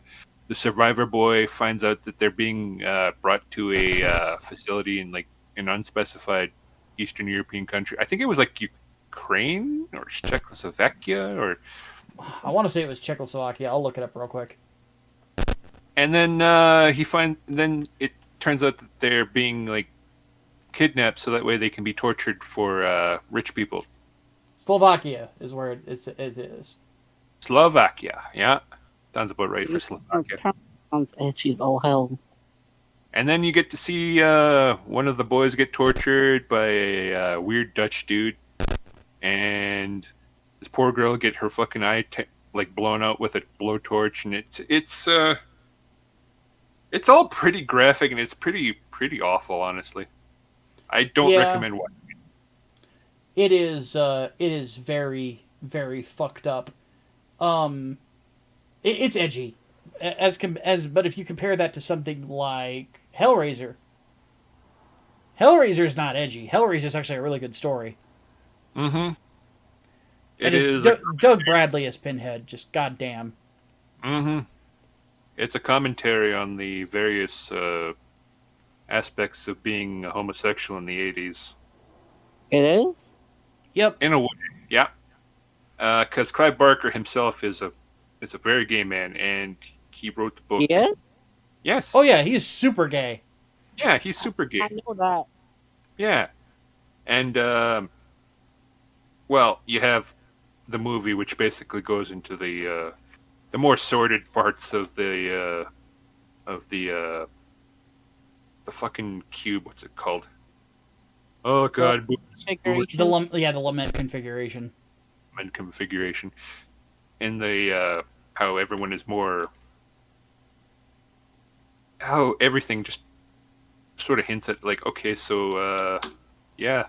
survivor boy finds out that they're being brought to a facility in like an unspecified Eastern European country. I think it was like Ukraine or Czechoslovakia or. I want to say it was Czechoslovakia. I'll look it up real quick. And then then it turns out that they're being like kidnapped so that way they can be tortured for rich people. Slovakia is where it is. Slovakia, yeah, sounds about right for Slovakia. Sounds edgy as all hell. And then you get to see one of the boys get tortured by a weird Dutch dude, and this poor girl get her fucking eye like blown out with a blowtorch, and it's all pretty graphic and it's pretty awful, honestly. I don't recommend watching it. It is very, very fucked up. It's edgy, but if you compare that to something like Hellraiser, Hellraiser's not edgy. Hellraiser's actually a really good story. Mm-hmm. It It is is. Doug Bradley as Pinhead. Just goddamn. Mm-hmm. It's a commentary on the various aspects of being a homosexual in the 80s. It is? Yep. In a way, yeah. Because Clive Barker himself is a very gay man, and he wrote the book. Yeah? Yes. Oh yeah, he's super gay. Yeah, he's super gay. I know that. Yeah. And well, you have the movie, which basically goes into the more sordid parts of the fucking cube. What's it called? Oh god, Configuration. The lament configuration. and configuration. In the how everyone is more, how everything just sort of hints at like, okay, so yeah,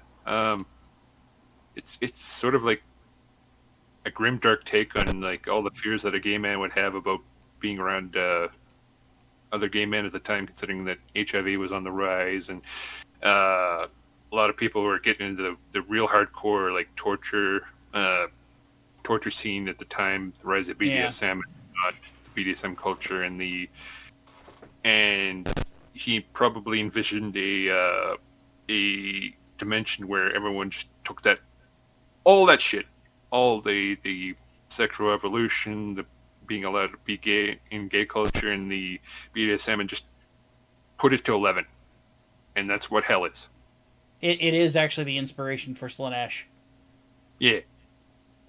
it's sort of like a grimdark take on like all the fears that a gay man would have about being around other gay men at the time, considering that HIV was on the rise, and a lot of people were getting into the real hardcore like torture scene at the time, the rise of BDSM, the BDSM culture, and he probably envisioned a dimension where everyone just took all that shit, all the sexual evolution, the being allowed to be gay in gay culture, and the BDSM, and just put it to 11, and that's what hell is. It is actually the inspiration for Slaanesh. Yeah.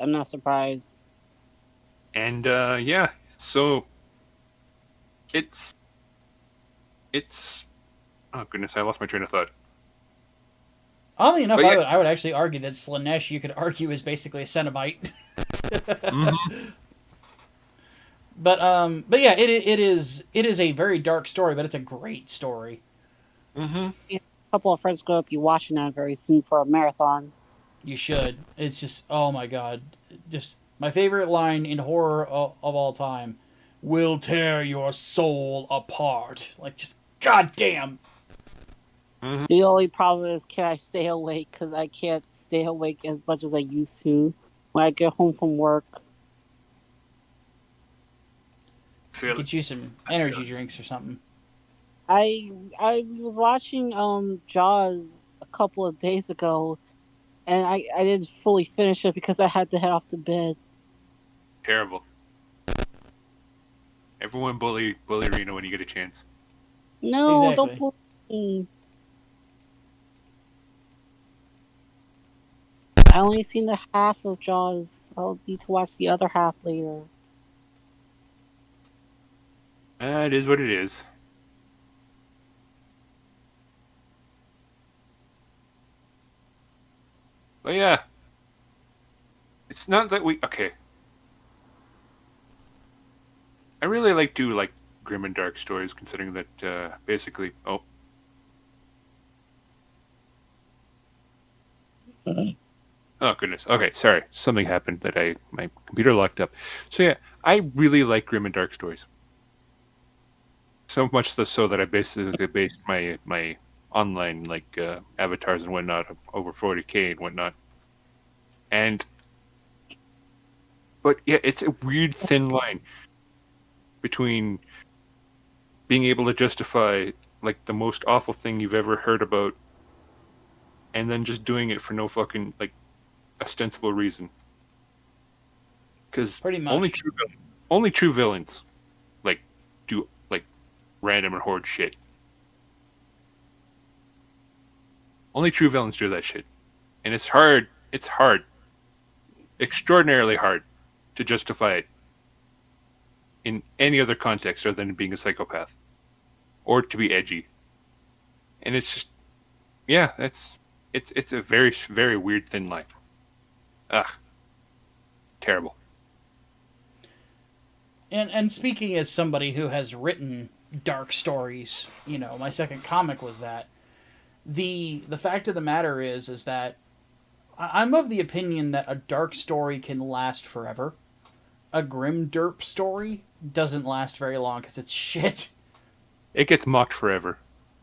I'm not surprised. And yeah, so it's oh goodness, I lost my train of thought. Oddly enough, But yeah. I would actually argue that Slaanesh, you could argue, is basically a Cenobite. Mm-hmm. But it is a very dark story, but it's a great story. Mm-hmm. couple of friends going to be watching that very soon for a marathon. You should. It's just, oh my god. Just my favorite line in horror of all time. Will tear your soul apart. Like, just goddamn. The only problem is, can I stay awake? Because I can't stay awake as much as I used to when I get home from work. Get you some energy drinks or something. I was watching Jaws a couple of days ago, and I didn't fully finish it because I had to head off to bed. Terrible. Everyone bully Reno when you get a chance. No, Exactly. don't bully me. I only seen the half of Jaws. I'll need to watch the other half later. It is what it is. But yeah, it's not that we okay. I really like grim and dark stories, considering that basically. Oh goodness. Okay, sorry. Something happened that my computer locked up. So yeah, I really like grim and dark stories. So much so that I basically based my online avatars and whatnot over 40K and whatnot. But yeah, it's a weird thin line between being able to justify like the most awful thing you've ever heard about, and then just doing it for no fucking ostensible reason. Because Pretty much. only true villains do random and horde shit. Only true villains do that shit, and it's hard. It's hard, extraordinarily hard, to justify it in any other context other than being a psychopath or to be edgy. And it's just, yeah, it's a very very weird thin line. Ugh, terrible. And speaking as somebody who has written dark stories, my second comic was that. The fact of the matter is that I'm of the opinion that a dark story can last forever. A grim derp story doesn't last very long because it's shit. It gets mocked forever.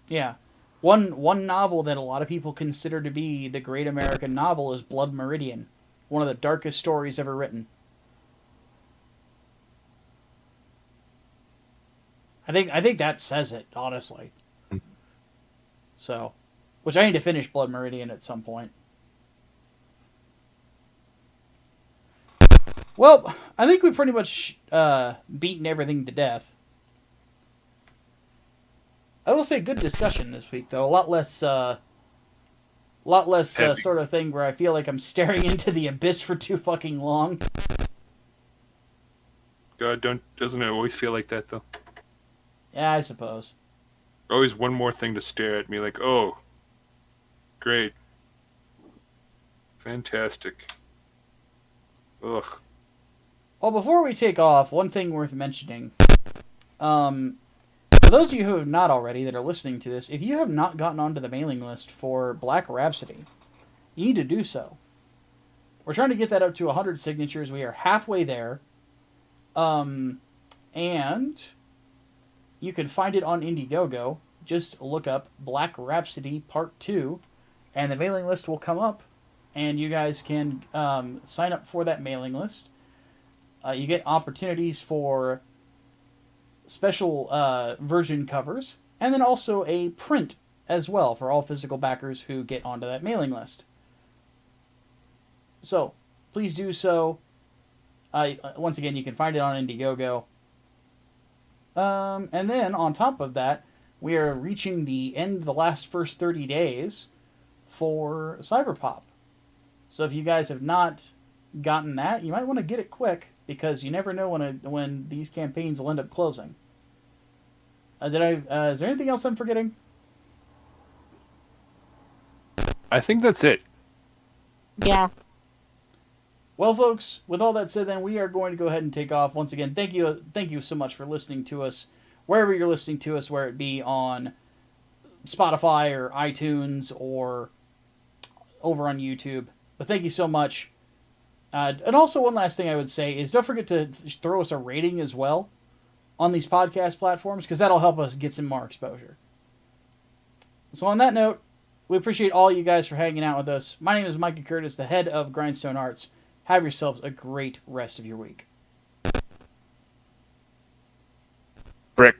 Yeah. One novel that a lot of people consider to be the great American novel is Blood Meridian. One of the darkest stories ever written. I think that says it, honestly. So, which I need to finish Blood Meridian at some point. Well, I think we pretty much beaten everything to death. I will say good discussion this week, though. A lot less sort of thing where I feel like I'm staring into the abyss for too fucking long. God, doesn't it always feel like that though? Yeah, I suppose. Always one more thing to stare at me, like, oh, great, fantastic. Ugh. Well, before we take off, one thing worth mentioning. For those of you who have not already that are listening to this, if you have not gotten onto the mailing list for Black Rhapsody, you need to do so. We're trying to get that up to 100 signatures. We are halfway there. And you can find it on Indiegogo. Just look up Black Rhapsody Part 2, and the mailing list will come up, and you guys can sign up for that mailing list. You get opportunities for special version covers, and then also a print as well for all physical backers who get onto that mailing list. So, please do so. Once again, you can find it on Indiegogo. And then, on top of that, we are reaching the end of the first 30 days for Cyberpop. So if you guys have not gotten that, you might want to get it quick, because you never know when these campaigns will end up closing. Is there anything else I'm forgetting? I think that's it. Yeah. Well, folks, with all that said, then we are going to go ahead and take off. Once again, thank you so much for listening to us, wherever you're listening to us, where it be on Spotify or iTunes or over on YouTube. But thank you so much. And also, one last thing I would say is don't forget to throw us a rating as well on these podcast platforms, because that'll help us get some more exposure. So on that note, we appreciate all you guys for hanging out with us. My name is Micah Curtis, the head of Grindstone Arts. Have yourselves a great rest of your week. Brick.